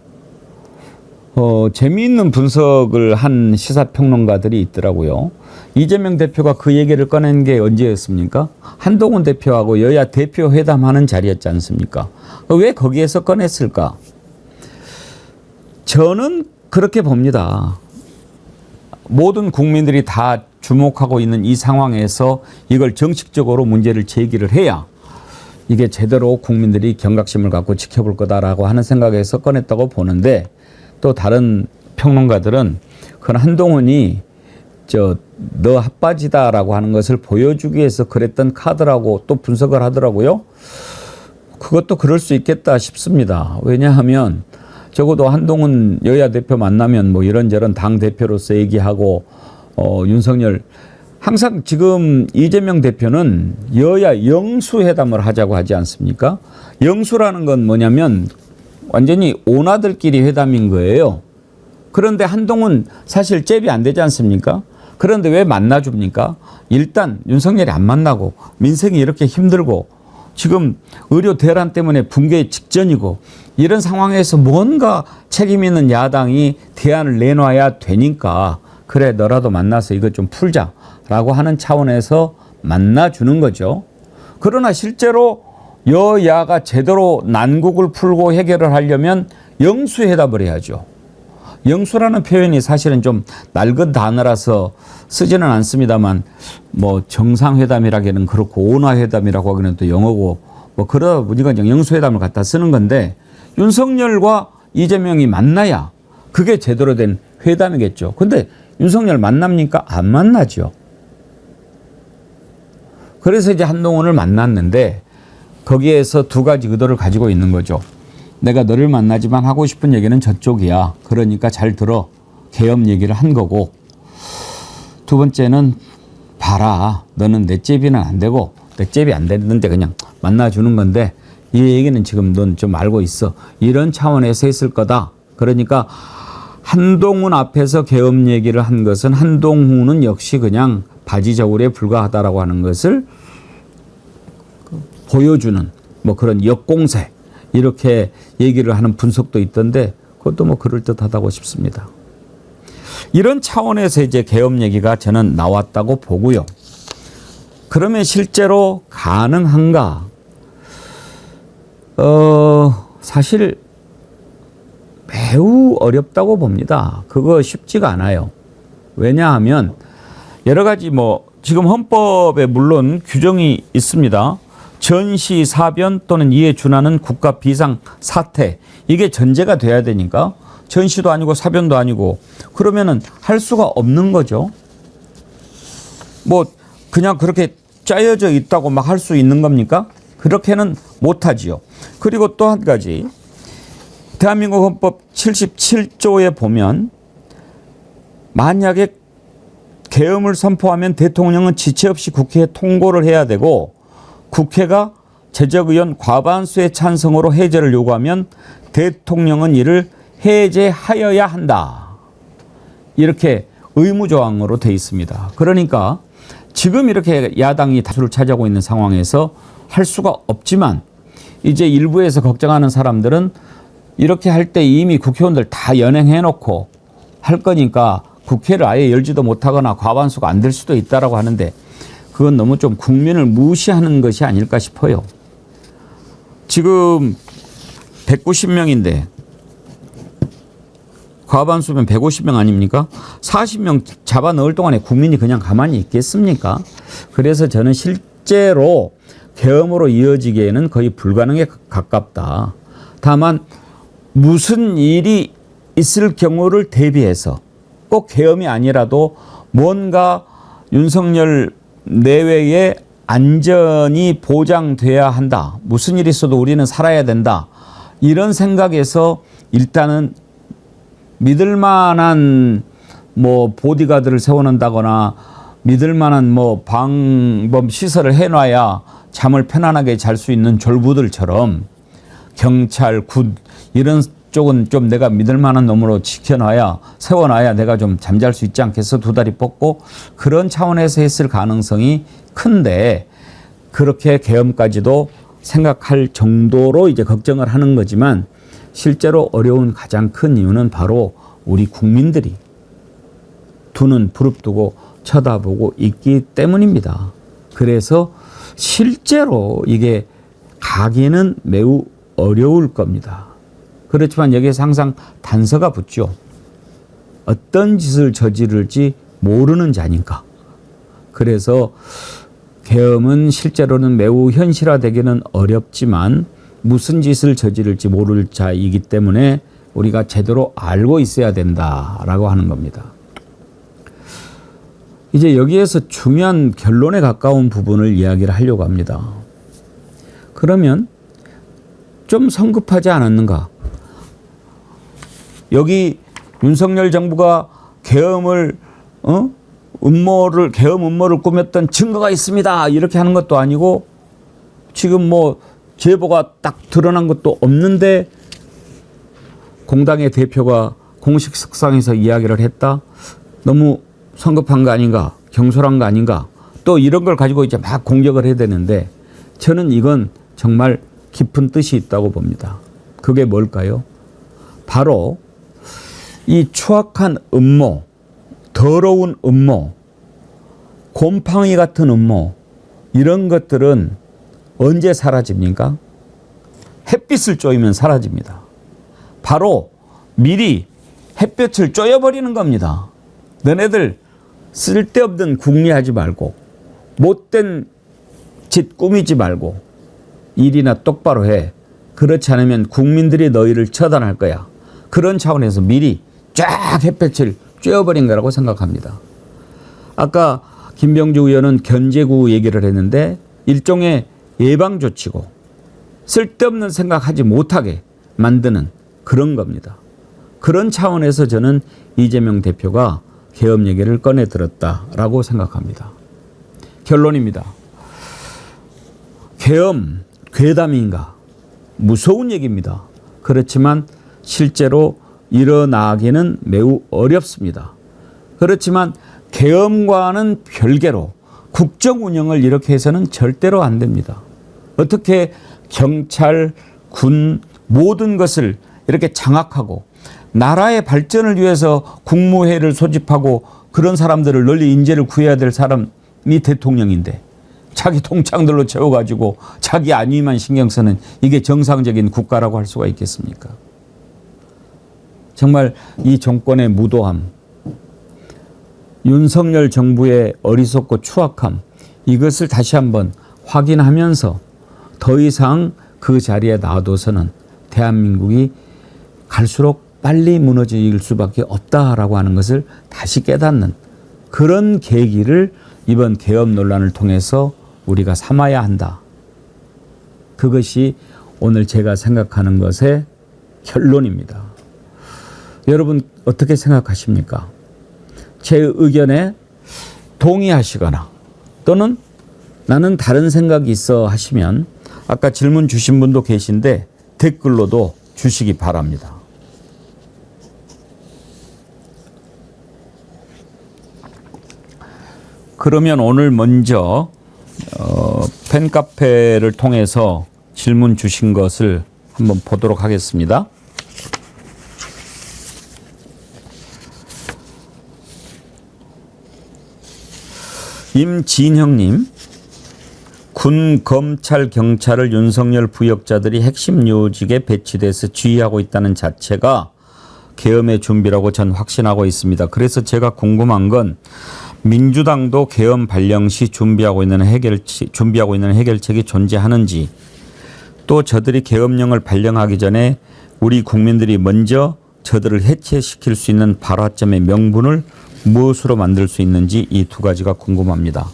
재미있는 분석을 한 시사평론가들이 있더라고요. 이재명 대표가 그 얘기를 꺼낸 게 언제였습니까? 한동훈 대표하고 여야 대표 회담하는 자리였지 않습니까? 왜 거기에서 꺼냈을까? 저는 그렇게 봅니다. 모든 국민들이 다 주목하고 있는 이 상황에서 이걸 정식적으로 문제를 제기를 해야 이게 제대로 국민들이 경각심을 갖고 지켜볼 거다라고 하는 생각에서 꺼냈다고 보는데 또 다른 평론가들은 그건 한동훈이 너 핫바지다라고 하는 것을 보여주기 위해서 그랬던 카드라고 또 분석을 하더라고요. 그것도 그럴 수 있겠다 싶습니다. 왜냐하면 적어도 한동훈 여야 대표 만나면 뭐 이런저런 당 대표로서 얘기하고 윤석열 항상 지금 이재명 대표는 여야 영수회담을 하자고 하지 않습니까? 영수라는 건 뭐냐면 완전히 오나들끼리 회담인 거예요. 그런데 한동훈 사실 잽이 안 되지 않습니까? 그런데 왜 만나줍니까? 일단 윤석열이 안 만나고 민생이 이렇게 힘들고 지금 의료 대란 때문에 붕괴 직전이고 이런 상황에서 뭔가 책임 있는 야당이 대안을 내놔야 되니까 그래 너라도 만나서 이거 좀 풀자라고 하는 차원에서 만나주는 거죠. 그러나 실제로 여야가 제대로 난국을 풀고 해결을 하려면 영수회담을 해야죠. 영수라는 표현이 사실은 좀 낡은 단어라서 쓰지는 않습니다만 뭐 정상회담이라기에는 그렇고 온화회담이라고 하기는 또 영어고 뭐 그러다 보니까 영수회담을 갖다 쓰는 건데 윤석열과 이재명이 만나야 그게 제대로 된 회담이겠죠. 근데 윤석열 만납니까? 안 만나죠. 그래서 이제 한동훈을 만났는데 거기에서 두 가지 의도를 가지고 있는 거죠. 내가 너를 만나지만 하고 싶은 얘기는 저쪽이야. 그러니까 잘 들어. 계엄 얘기를 한 거고 두 번째는 봐라. 너는 내 잽이는 안 되고 내 잽이 안 되는데 그냥 만나주는 건데 이 얘기는 지금 넌 좀 알고 있어. 이런 차원에서 했을 거다. 그러니까 한동훈 앞에서 계엄 얘기를 한 것은 한동훈은 역시 그냥 바지저울에 불과하다라고 하는 것을 보여주는 뭐 그런 역공세 이렇게 얘기를 하는 분석도 있던데 그것도 뭐 그럴듯하다고 싶습니다. 이런 차원에서 이제 계엄 얘기가 저는 나왔다고 보고요. 그러면 실제로 가능한가? 사실 매우 어렵다고 봅니다. 그거 쉽지가 않아요. 왜냐하면 여러 가지 뭐 지금 헌법에 물론 규정이 있습니다. 전시, 사변 또는 이에 준하는 국가 비상 사태 이게 전제가 돼야 되니까 전시도 아니고 사변도 아니고 그러면은 할 수가 없는 거죠. 뭐 그냥 그렇게 짜여져 있다고 막 할 수 있는 겁니까? 그렇게는 못하지요. 그리고 또 한 가지 대한민국 헌법 77조에 보면 만약에 계엄을 선포하면 대통령은 지체 없이 국회에 통고를 해야 되고 국회가 제적의원 과반수의 찬성으로 해제를 요구하면 대통령은 이를 해제하여야 한다. 이렇게 의무조항으로 돼 있습니다. 그러니까 지금 이렇게 야당이 다수를 차지하고 있는 상황에서 할 수가 없지만 이제 일부에서 걱정하는 사람들은 이렇게 할 때 이미 국회의원들 다 연행해놓고 할 거니까 국회를 아예 열지도 못하거나 과반수가 안 될 수도 있다라고 하는데 그건 너무 좀 국민을 무시하는 것이 아닐까 싶어요. 지금 190명인데 과반수면 150명 아닙니까? 40명 잡아 넣을 동안에 국민이 그냥 가만히 있겠습니까? 그래서 저는 실제로 계엄으로 이어지기에는 거의 불가능에 가깝다. 다만 무슨 일이 있을 경우를 대비해서 꼭 계엄이 아니라도 뭔가 윤석열 내외의 안전이 보장돼야 한다. 무슨 일이 있어도 우리는 살아야 된다. 이런 생각에서 일단은 믿을 만한 뭐 보디가드를 세워놓는다거나 믿을 만한 뭐 방범 시설을 해놔야 잠을 편안하게 잘 수 있는 졸부들처럼 경찰, 군 이런 쪽은 좀 내가 믿을 만한 놈으로 지켜놔야 세워놔야 내가 좀 잠잘 수 있지 않겠어? 두 다리 뻗고 그런 차원에서 했을 가능성이 큰데 그렇게 계엄까지도 생각할 정도로 이제 걱정을 하는 거지만 실제로 어려운 가장 큰 이유는 바로 우리 국민들이 두 눈 부릅뜨고 쳐다보고 있기 때문입니다. 그래서 실제로 이게 가기는 매우 어려울 겁니다. 그렇지만 여기에서 항상 단서가 붙죠. 어떤 짓을 저지를지 모르는 자니까. 그래서 계엄은 실제로는 매우 현실화되기는 어렵지만 무슨 짓을 저지를지 모를 자이기 때문에 우리가 제대로 알고 있어야 된다라고 하는 겁니다. 이제 여기에서 중요한 결론에 가까운 부분을 이야기를 하려고 합니다. 그러면 좀 성급하지 않았는가? 여기 윤석열 정부가 계엄 음모를 꾸몄던 증거가 있습니다. 이렇게 하는 것도 아니고 지금 뭐 제보가 딱 드러난 것도 없는데 공당의 대표가 공식 석상에서 이야기를 했다. 너무 성급한 거 아닌가? 경솔한 거 아닌가? 또 이런 걸 가지고 이제 막 공격을 해야 되는데 저는 이건 정말 깊은 뜻이 있다고 봅니다. 그게 뭘까요? 바로 이 추악한 음모, 더러운 음모, 곰팡이 같은 음모 이런 것들은 언제 사라집니까? 햇빛을 쬐면 사라집니다. 바로 미리 햇볕을 쬐어버리는 겁니다. 너네들 쓸데없는 궁리하지 말고 못된 짓 꾸미지 말고 일이나 똑바로 해. 그렇지 않으면 국민들이 너희를 처단할 거야. 그런 차원에서 미리 쫙 햇볕을 쬐어버린 거라고 생각합니다. 아까 김병주 의원은 견제구 얘기를 했는데 일종의 예방조치고 쓸데없는 생각하지 못하게 만드는 그런 겁니다. 그런 차원에서 저는 이재명 대표가 계엄 얘기를 꺼내 들었다라고 생각합니다. 결론입니다. 계엄, 괴담인가? 무서운 얘기입니다. 그렇지만 실제로 일어나기는 매우 어렵습니다. 그렇지만 계엄과는 별개로 국정 운영을 이렇게 해서는 절대로 안 됩니다. 어떻게 경찰, 군 모든 것을 이렇게 장악하고 나라의 발전을 위해서 국무회의를 소집하고 그런 사람들을 널리 인재를 구해야 될 사람이 대통령인데 자기 동창들로 채워가지고 자기 안위만 신경 쓰는 이게 정상적인 국가라고 할 수가 있겠습니까? 정말 이 정권의 무도함, 윤석열 정부의 어리석고 추악함, 이것을 다시 한번 확인하면서 더 이상 그 자리에 놔둬서는 대한민국이 갈수록 빨리 무너질 수밖에 없다라고 하는 것을 다시 깨닫는 그런 계기를 이번 계엄 논란을 통해서 우리가 삼아야 한다. 그것이 오늘 제가 생각하는 것의 결론입니다. 여러분 어떻게 생각하십니까? 제 의견에 동의하시거나 또는 나는 다른 생각이 있어 하시면 아까 질문 주신 분도 계신데 댓글로도 주시기 바랍니다. 그러면 오늘 먼저 팬카페를 통해서 질문 주신 것을 한번 보도록 하겠습니다. 임진형님, 군, 검찰, 경찰을 윤석열 부역자들이 핵심 요직에 배치돼서 지휘하고 있다는 자체가 계엄의 준비라고 전 확신하고 있습니다. 그래서 제가 궁금한 건 민주당도 계엄 발령 시 준비하고 있는 해결책이 존재하는지, 또 저들이 계엄령을 발령하기 전에 우리 국민들이 먼저 저들을 해체시킬 수 있는 발화점의 명분을 무엇으로 만들 수 있는지 이 두 가지가 궁금합니다.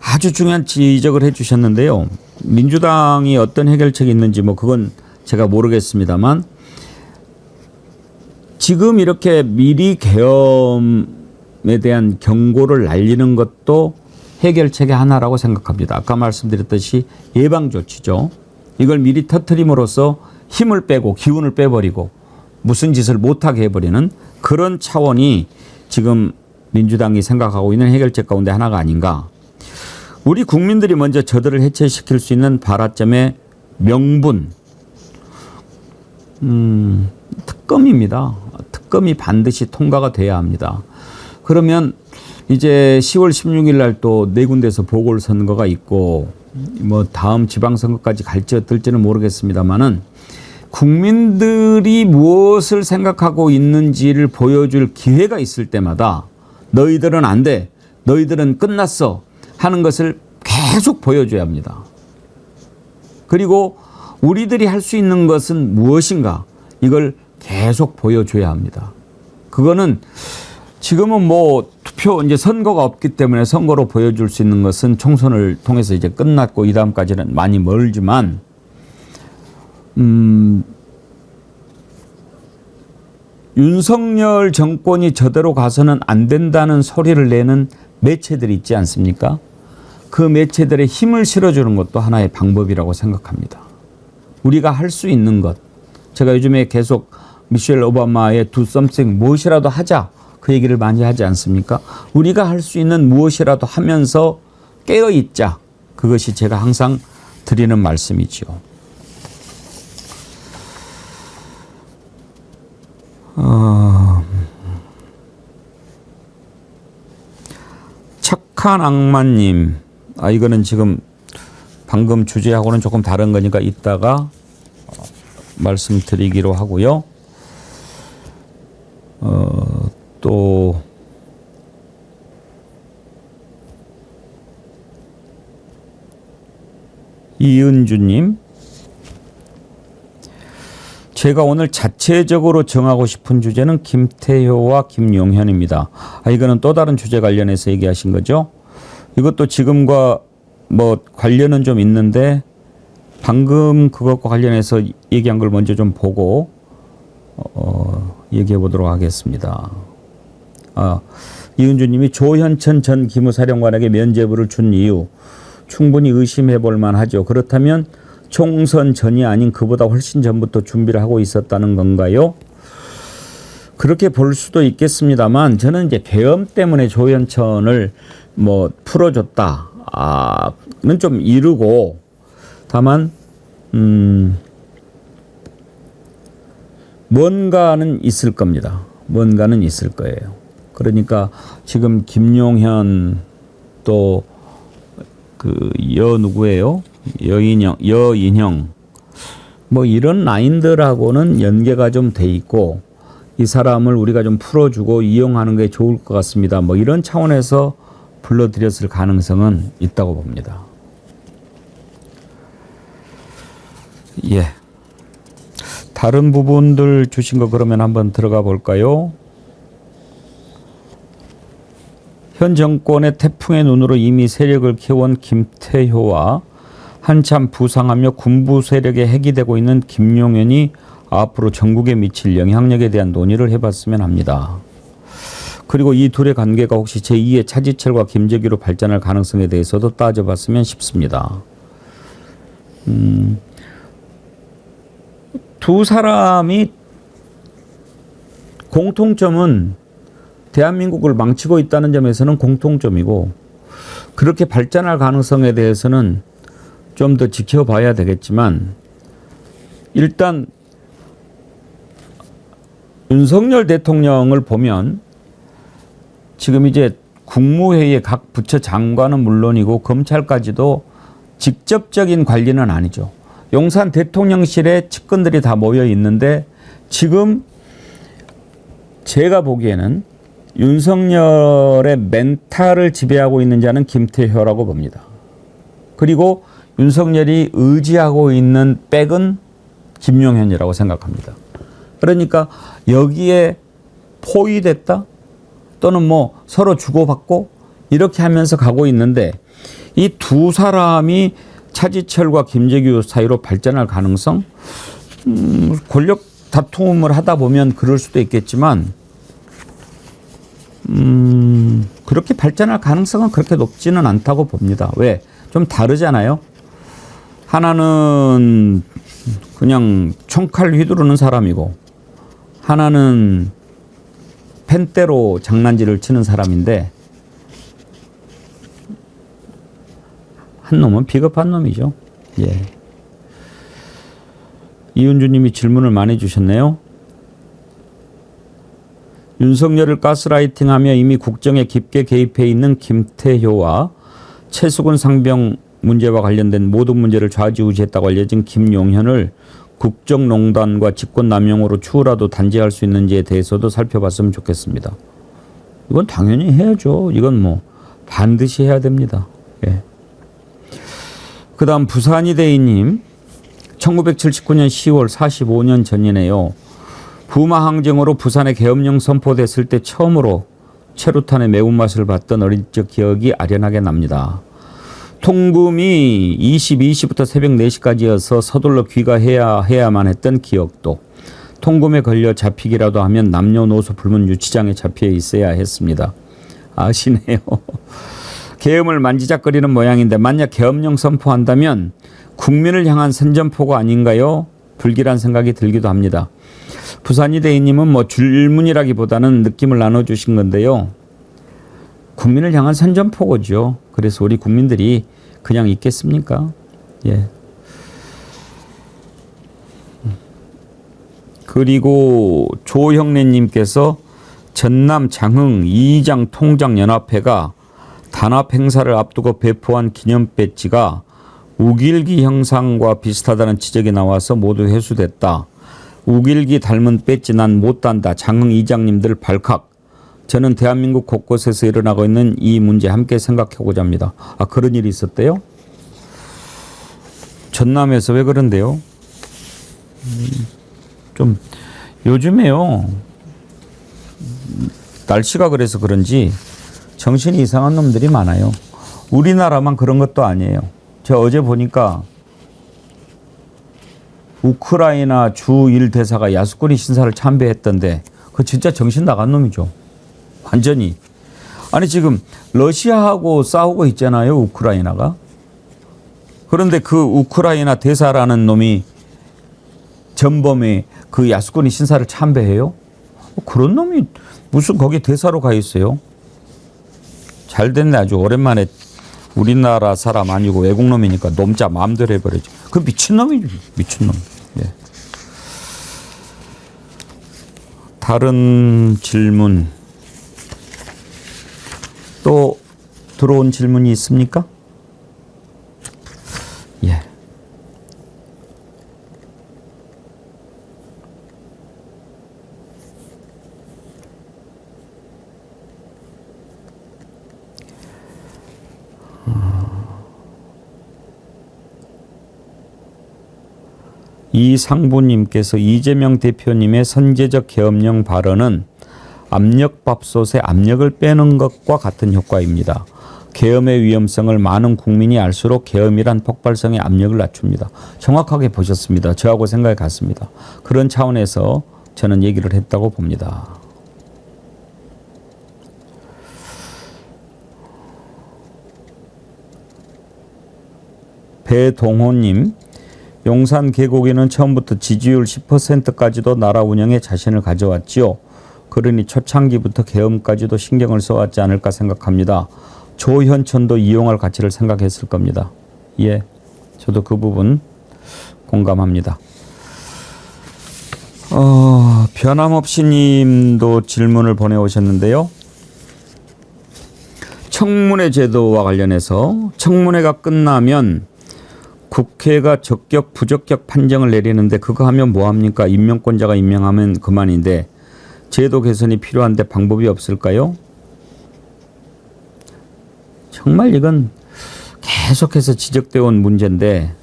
아주 중요한 지적을 해 주셨는데요. 민주당이 어떤 해결책이 있는지 그건 제가 모르겠습니다만 지금 이렇게 미리 계엄에 대한 경고를 날리는 것도 해결책의 하나라고 생각합니다. 아까 말씀드렸듯이 예방조치죠. 이걸 미리 터뜨림으로써 힘을 빼고 기운을 빼버리고 무슨 짓을 못하게 해버리는 그런 차원이 지금 민주당이 생각하고 있는 해결책 가운데 하나가 아닌가. 우리 국민들이 먼저 저들을 해체시킬 수 있는 발화점의 명분, 특검입니다. 특검이 반드시 통과가 돼야 합니다. 그러면 이제 10월 16일 날 또 네 군데에서 보궐선거가 있고 다음 지방선거까지 갈지 어떨지는 모르겠습니다만은 국민들이 무엇을 생각하고 있는지를 보여줄 기회가 있을 때마다 너희들은 안 돼, 너희들은 끝났어 하는 것을 계속 보여줘야 합니다. 그리고 우리들이 할 수 있는 것은 무엇인가 이걸 계속 보여줘야 합니다. 그거는 지금은 투표 이제 선거가 없기 때문에 선거로 보여줄 수 있는 것은 총선을 통해서 이제 끝났고 이 다음까지는 많이 멀지만 윤석열 정권이 저대로 가서는 안 된다는 소리를 내는 매체들이 있지 않습니까? 그 매체들의 힘을 실어주는 것도 하나의 방법이라고 생각합니다. 우리가 할 수 있는 것, 제가 요즘에 계속 미셸 오바마의 Do something, 무엇이라도 하자, 그 얘기를 많이 하지 않습니까? 우리가 할 수 있는 무엇이라도 하면서 깨어있자, 그것이 제가 항상 드리는 말씀이지요. 착한 악마님, 이거는 지금 방금 주제하고는 조금 다른 거니까 이따가 말씀드리기로 하고요. 또 이은주님, 제가 오늘 자체적으로 정하고 싶은 주제는 김태효와 김용현입니다. 이거는 또 다른 주제 관련해서 얘기하신 거죠? 이것도 지금과 관련은 좀 있는데 방금 그것과 관련해서 얘기한 걸 먼저 좀 보고 얘기해 보도록 하겠습니다. 이은주님이 조현천 전 기무사령관에게 면죄부를 준 이유 충분히 의심해 볼 만하죠. 그렇다면 총선 전이 아닌 그보다 훨씬 전부터 준비를 하고 있었다는 건가요? 그렇게 볼 수도 있겠습니다만 저는 이제 계엄 때문에 조현천을 뭐 풀어줬다는 좀 이르고 다만 뭔가는 있을 겁니다. 뭔가는 있을 거예요. 그러니까 지금 김용현 또 그 누구예요? 여인형 뭐 이런 라인들하고는 연계가 좀 돼 있고 이 사람을 우리가 좀 풀어주고 이용하는 게 좋을 것 같습니다. 뭐 이런 차원에서 불러들였을 가능성은 있다고 봅니다. 예. 다른 부분들 주신 거 그러면 한번 들어가 볼까요? 현 정권의 태풍의 눈으로 이미 세력을 키워온 김태효와 한참 부상하며 군부 세력에 해기되고 있는 김용현이 앞으로 전국에 미칠 영향력에 대한 논의를 해봤으면 합니다. 그리고 이 둘의 관계가 혹시 제2의 차지철과 김재규로 발전할 가능성에 대해서도 따져봤으면 싶습니다. 두 사람이 공통점은 대한민국을 망치고 있다는 점에서는 공통점이고 그렇게 발전할 가능성에 대해서는 좀 더 지켜봐야 되겠지만 일단 윤석열 대통령을 보면 지금 이제 국무회의의 각 부처 장관은 물론이고 검찰까지도 직접적인 관리는 아니죠. 용산 대통령실에 측근들이 다 모여 있는데 지금 제가 보기에는 윤석열의 멘탈을 지배하고 있는 자는 김태효라고 봅니다. 그리고 윤석열이 의지하고 있는 백은 김용현이라고 생각합니다. 그러니까 여기에 포위됐다 또는 뭐 서로 주고받고 이렇게 하면서 가고 있는데 이 두 사람이 차지철과 김재규 사이로 발전할 가능성 권력 다툼을 하다 보면 그럴 수도 있겠지만 그렇게 발전할 가능성은 그렇게 높지는 않다고 봅니다. 왜? 좀 다르잖아요. 하나는 그냥 총칼 휘두르는 사람이고 하나는 펜대로 장난질을 치는 사람인데 한 놈은 비겁한 놈이죠. 예. 이은주님이 질문을 많이 주셨네요. 윤석열을 가스라이팅하며 이미 국정에 깊게 개입해 있는 김태효와 최수근 상병 문제와 관련된 모든 문제를 좌지우지했다고 알려진 김용현을 국정농단과 직권남용으로 추후라도 단죄할 수 있는지에 대해서도 살펴봤으면 좋겠습니다. 이건 당연히 해야죠. 이건 뭐 반드시 해야 됩니다. 예. 그 다음 부산이대희님 1979년 10월 45년 전이네요. 부마 항쟁으로 부산에 계엄령 선포됐을 때 처음으로 최루탄의 매운맛을 봤던 어린 적 기억이 아련하게 납니다. 통금이 22시부터 새벽 4시까지여서 서둘러 귀가해야만 했던 기억도 통금에 걸려 잡히기라도 하면 남녀노소 불문 유치장에 잡혀 있어야 했습니다. 아시네요. 계엄을 만지작거리는 모양인데 만약 계엄령 선포한다면 국민을 향한 선전포고 아닌가요? 불길한 생각이 들기도 합니다. 부산이대희님은 뭐 질문이라기보다는 느낌을 나눠주신 건데요. 국민을 향한 선전포고죠. 그래서 우리 국민들이 그냥 있겠습니까? 예. 그리고 조형래님께서 전남 장흥 이장 통장 연합회가 단합 행사를 앞두고 배포한 기념 배지가 우길기 형상과 비슷하다는 지적이 나와서 모두 회수됐다. 우길기 닮은 배지 난 못 단다. 장흥 이장님들 발칵. 저는 대한민국 곳곳에서 일어나고 있는 이 문제 함께 생각해보자 합니다. 아, 그런 일이 있었대요? 전남에서 왜 그런데요? 좀 요즘에요. 날씨가 그래서 그런지 정신이 이상한 놈들이 많아요. 우리나라만 그런 것도 아니에요. 제가 어제 보니까 우크라이나 주 1대사가 야수꾼이 신사를 참배했던데 그거 진짜 정신 나간 놈이죠. 완전히. 아니 지금 러시아하고 싸우고 있잖아요. 우크라이나가. 그런데 그 우크라이나 대사라는 놈이 전범의 그 야수꾼이 신사를 참배해요? 그런 놈이 무슨 거기 대사로 가 있어요? 잘 됐네. 아주 오랜만에 우리나라 사람 아니고 외국 놈이니까 놈자 마음대로 해버리지. 그 미친놈이지. 미친놈. 예. 다른 질문 또 들어온 질문이 있습니까? 예. 이상부님께서 이재명 대표님의 선제적 계엄령 발언은 압력밥솥에 압력을 빼는 것과 같은 효과입니다. 계엄의 위험성을 많은 국민이 알수록 계엄이란 폭발성의 압력을 낮춥니다. 정확하게 보셨습니다. 저하고 생각이 같습니다. 그런 차원에서 저는 얘기를 했다고 봅니다. 배동호님, 용산 계곡에는 처음부터 지지율 10%까지도 나라 운영에 자신을 가져왔지요. 그러니 초창기부터 계엄까지도 신경을 써왔지 않을까 생각합니다. 조현천도 이용할 가치를 생각했을 겁니다. 예, 저도 그 부분 공감합니다. 변함없이 님도 질문을 보내오셨는데요. 청문회 제도와 관련해서 청문회가 끝나면 국회가 적격 부적격 판정을 내리는데 그거 하면 뭐합니까? 임명권자가 임명하면 그만인데 제도 개선이 필요한데 방법이 없을까요? 정말 이건 계속해서 지적되어 온 문제인데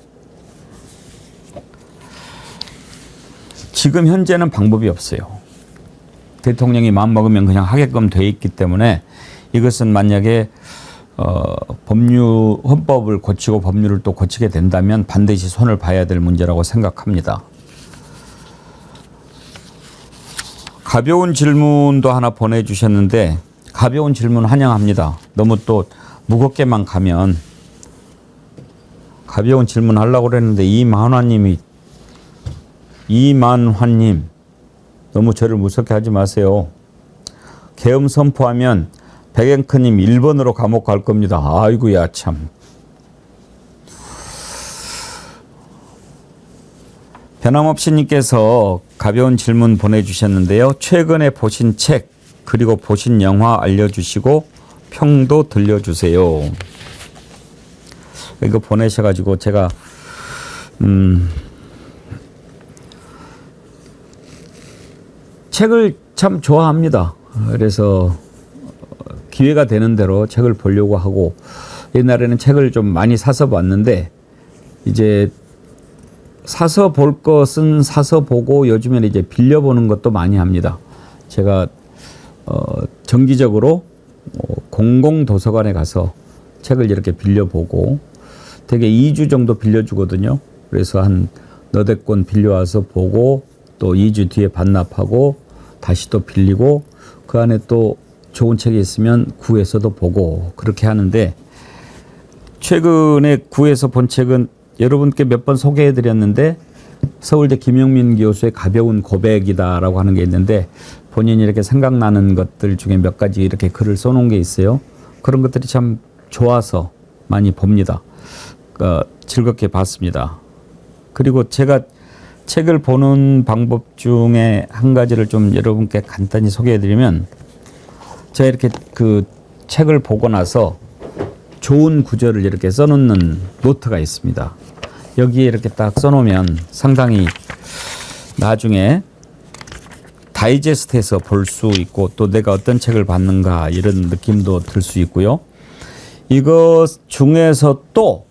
지금 현재는 방법이 없어요. 대통령이 마음먹으면 그냥 하게끔 돼 있기 때문에 이것은 만약에 헌법을 고치고 법률을 또 고치게 된다면 반드시 손을 봐야 될 문제라고 생각합니다. 가벼운 질문도 하나 보내주셨는데 가벼운 질문 환영합니다. 너무 또 무겁게만 가면 가벼운 질문 하려고 그랬는데 이만화님 너무 저를 무섭게 하지 마세요. 계엄 선포하면 백앵커님 1번으로 감옥 갈 겁니다. 아이고야 참. 변함없이 님께서 가벼운 질문 보내주셨는데요. 최근에 보신 책 그리고 보신 영화 알려주시고 평도 들려주세요. 이거 보내셔가지고 제가 책을 참 좋아합니다. 그래서 기회가 되는 대로 책을 보려고 하고 옛날에는 책을 좀 많이 사서 봤는데 이제 사서 볼 것은 사서 보고 요즘에는 이제 빌려보는 것도 많이 합니다. 제가 정기적으로 공공도서관에 가서 책을 이렇게 빌려보고 되게 2주 정도 빌려주거든요. 그래서 한 너댓 권 빌려와서 보고 또 2주 뒤에 반납하고 다시 또 빌리고 그 안에 또 좋은 책이 있으면 구해서도 보고 그렇게 하는데 최근에 구해서 본 책은 여러분께 몇 번 소개해드렸는데 서울대 김영민 교수의 가벼운 고백이다라고 하는 게 있는데 본인이 이렇게 생각나는 것들 중에 몇 가지 이렇게 글을 써놓은 게 있어요. 그런 것들이 참 좋아서 많이 봅니다. 즐겁게 봤습니다. 그리고 제가 책을 보는 방법 중에 한 가지를 좀 여러분께 간단히 소개해드리면 제가 이렇게 그 책을 보고 나서 좋은 구절을 이렇게 써놓는 노트가 있습니다. 여기에 이렇게 딱 써놓으면 상당히 나중에 다이제스트해서 볼 수 있고 또 내가 어떤 책을 봤는가 이런 느낌도 들 수 있고요. 이것 중에서 또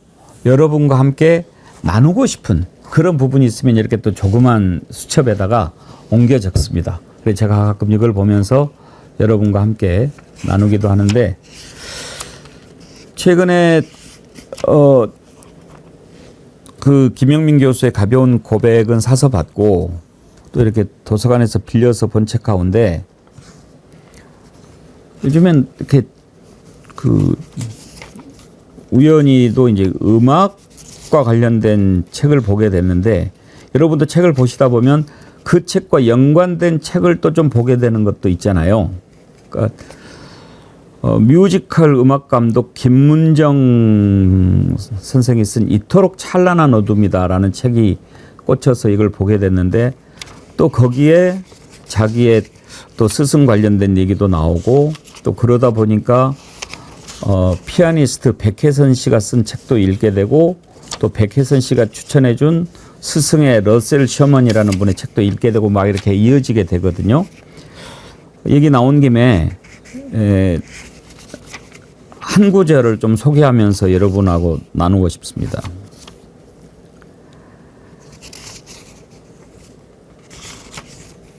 여러분과 함께 나누고 싶은 그런 부분이 있으면 이렇게 또 조그만 수첩에다가 옮겨 적습니다. 그래서 제가 가끔 이걸 보면서 여러분과 함께 나누기도 하는데 최근에 그 김영민 교수의 가벼운 고백은 사서 봤고 또 이렇게 도서관에서 빌려서 본 책 가운데 요즘엔 이렇게 그 우연히도 이제 음악과 관련된 책을 보게 됐는데 여러분도 책을 보시다 보면 그 책과 연관된 책을 또 좀 보게 되는 것도 있잖아요. 그러니까 뮤지컬 음악 감독 김문정 선생이 쓴 이토록 찬란한 어둠이다라는 책이 꽂혀서 이걸 보게 됐는데 또 거기에 자기의 또 스승 관련된 얘기도 나오고 또 그러다 보니까 피아니스트 백혜선 씨가 쓴 책도 읽게 되고 또 백혜선 씨가 추천해 준 스승의 러셀 셔먼이라는 분의 책도 읽게 되고 막 이렇게 이어지게 되거든요. 얘기 나온 김에 한 구절을 좀 소개하면서 여러분하고 나누고 싶습니다.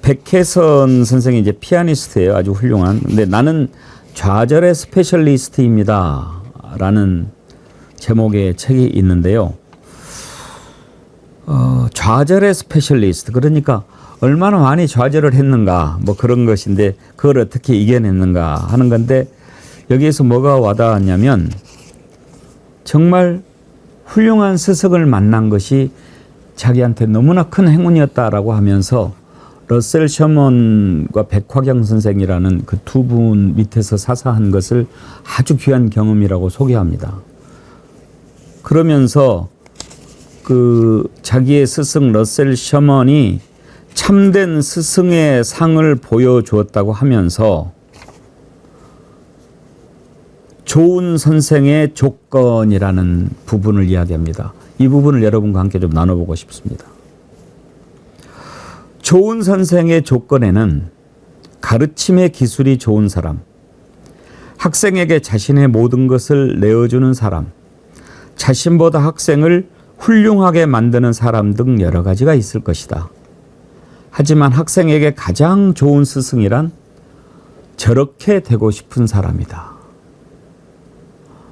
백혜선 선생이 이제 피아니스트예요. 아주 훌륭한. 근데 나는 좌절의 스페셜리스트입니다. 라는 제목의 책이 있는데요. 좌절의 스페셜리스트. 그러니까 얼마나 많이 좌절을 했는가 뭐 그런 것인데 그걸 어떻게 이겨냈는가 하는 건데 여기에서 뭐가 와닿았냐면 정말 훌륭한 스승을 만난 것이 자기한테 너무나 큰 행운이었다라고 하면서 러셀 셔먼과 백화경 선생이라는 그 두 분 밑에서 사사한 것을 아주 귀한 경험이라고 소개합니다. 그러면서 그 자기의 스승 러셀 셔먼이 참된 스승의 상을 보여주었다고 하면서 좋은 선생의 조건이라는 부분을 이야기합니다. 이 부분을 여러분과 함께 좀 나눠보고 싶습니다. 좋은 선생의 조건에는 가르침의 기술이 좋은 사람, 학생에게 자신의 모든 것을 내어주는 사람, 자신보다 학생을 훌륭하게 만드는 사람 등 여러 가지가 있을 것이다. 하지만 학생에게 가장 좋은 스승이란 저렇게 되고 싶은 사람이다.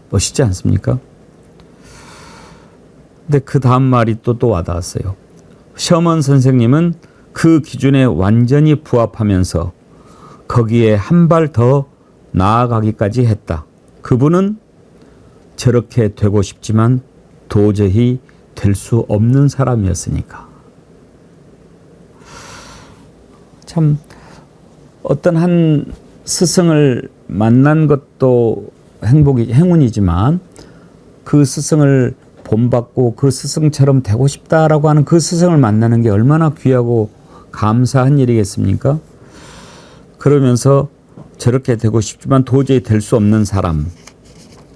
멋있지 않습니까? 근데 그 다음 말이 또 와닿았어요. 셔먼 선생님은 그 기준에 완전히 부합하면서 거기에 한 발 더 나아가기까지 했다. 그분은 저렇게 되고 싶지만 도저히 될 수 없는 사람이었으니까. 참 어떤 한 스승을 만난 것도 행운이지만 그 스승을 본받고 그 스승처럼 되고 싶다라고 하는 그 스승을 만나는 게 얼마나 귀하고 감사한 일이겠습니까? 그러면서 저렇게 되고 싶지만 도저히 될 수 없는 사람,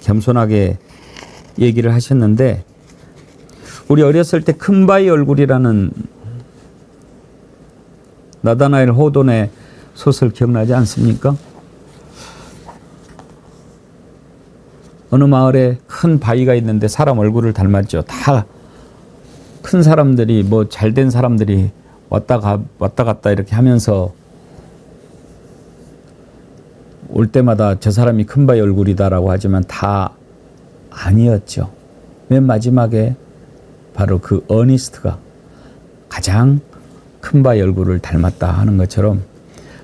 겸손하게 얘기를 하셨는데 우리 어렸을 때 큰바위 얼굴이라는 나다나엘 호돈의 소설 기억나지 않습니까? 어느 마을에 큰 바위가 있는데 사람 얼굴을 닮았죠. 다 큰 사람들이 뭐 잘된 사람들이 왔다 갔다 이렇게 하면서 올 때마다 저 사람이 큰 바위 얼굴이다라고 하지만 다 아니었죠. 맨 마지막에 바로 그 어니스트가 가장 큰 바위 얼굴을 닮았다 하는 것처럼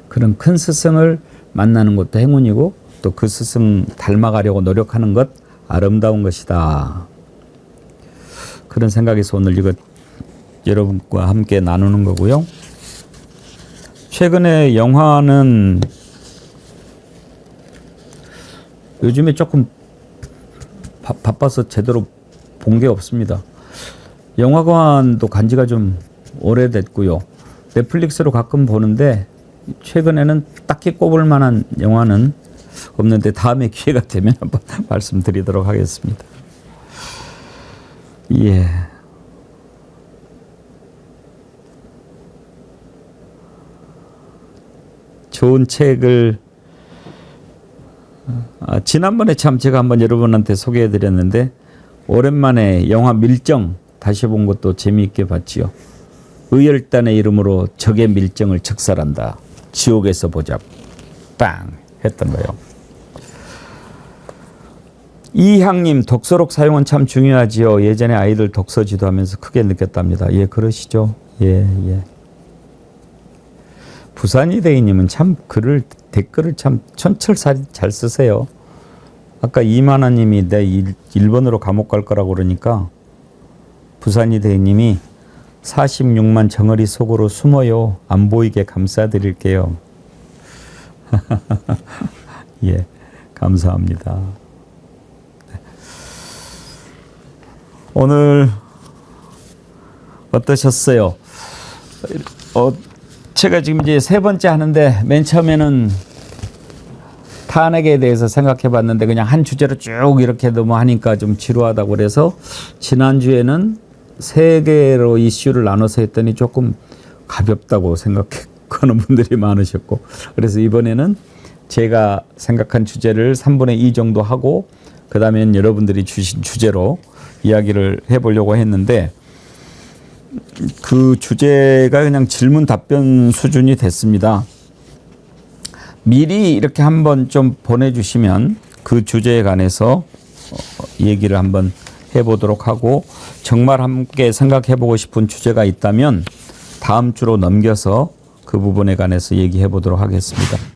그런 큰 스승을 만나는 것도 행운이고 또 그 스승 닮아가려고 노력하는 것 아름다운 것이다. 그런 생각에서 오늘 이거 여러분과 함께 나누는 거고요. 최근에 영화는 요즘에 조금 바빠서 제대로 본 게 없습니다. 영화관도 간 지가 좀 오래됐고요. 넷플릭스로 가끔 보는데 최근에는 딱히 꼽을 만한 영화는 없는데 다음에 기회가 되면 한번 말씀드리도록 하겠습니다. 예. 좋은 책을 지난번에 참 제가 한번 여러분한테 소개해 드렸는데 오랜만에 영화 밀정 다시 본 것도 재미있게 봤지요. 의열단의 이름으로 적의 밀정을 척살한다. 지옥에서 보자. 빵 했던 거예요. 이향님, 독서록 사용은 참 중요하지요. 예전에 아이들 독서 지도하면서 크게 느꼈답니다. 예, 그러시죠. 예. 부산이대희님은 참 댓글을 참 촌철살이 잘 쓰세요. 아까 이만화님이 내 일본으로 감옥 갈 거라고 그러니까 부산이대희님이 46만 정어리 속으로 숨어요. 안 보이게 감싸드릴게요. 예, 감사합니다. 오늘 어떠셨어요? 제가 지금 이제 세 번째 하는데 맨 처음에는 탄핵에 대해서 생각해 봤는데 그냥 한 주제로 쭉 이렇게 너무 하니까 좀 지루하다고 그래서 지난주에는 세 개로 이슈를 나눠서 했더니 조금 가볍다고 생각하는 분들이 많으셨고 그래서 이번에는 제가 생각한 주제를 3분의 2 정도 하고 그 다음엔 여러분들이 주신 주제로 이야기를 해보려고 했는데 그 주제가 그냥 질문 답변 수준이 됐습니다. 미리 이렇게 한번 좀 보내주시면 그 주제에 관해서 얘기를 한번 해보도록 하고 정말 함께 생각해보고 싶은 주제가 있다면 다음 주로 넘겨서 그 부분에 관해서 얘기해보도록 하겠습니다.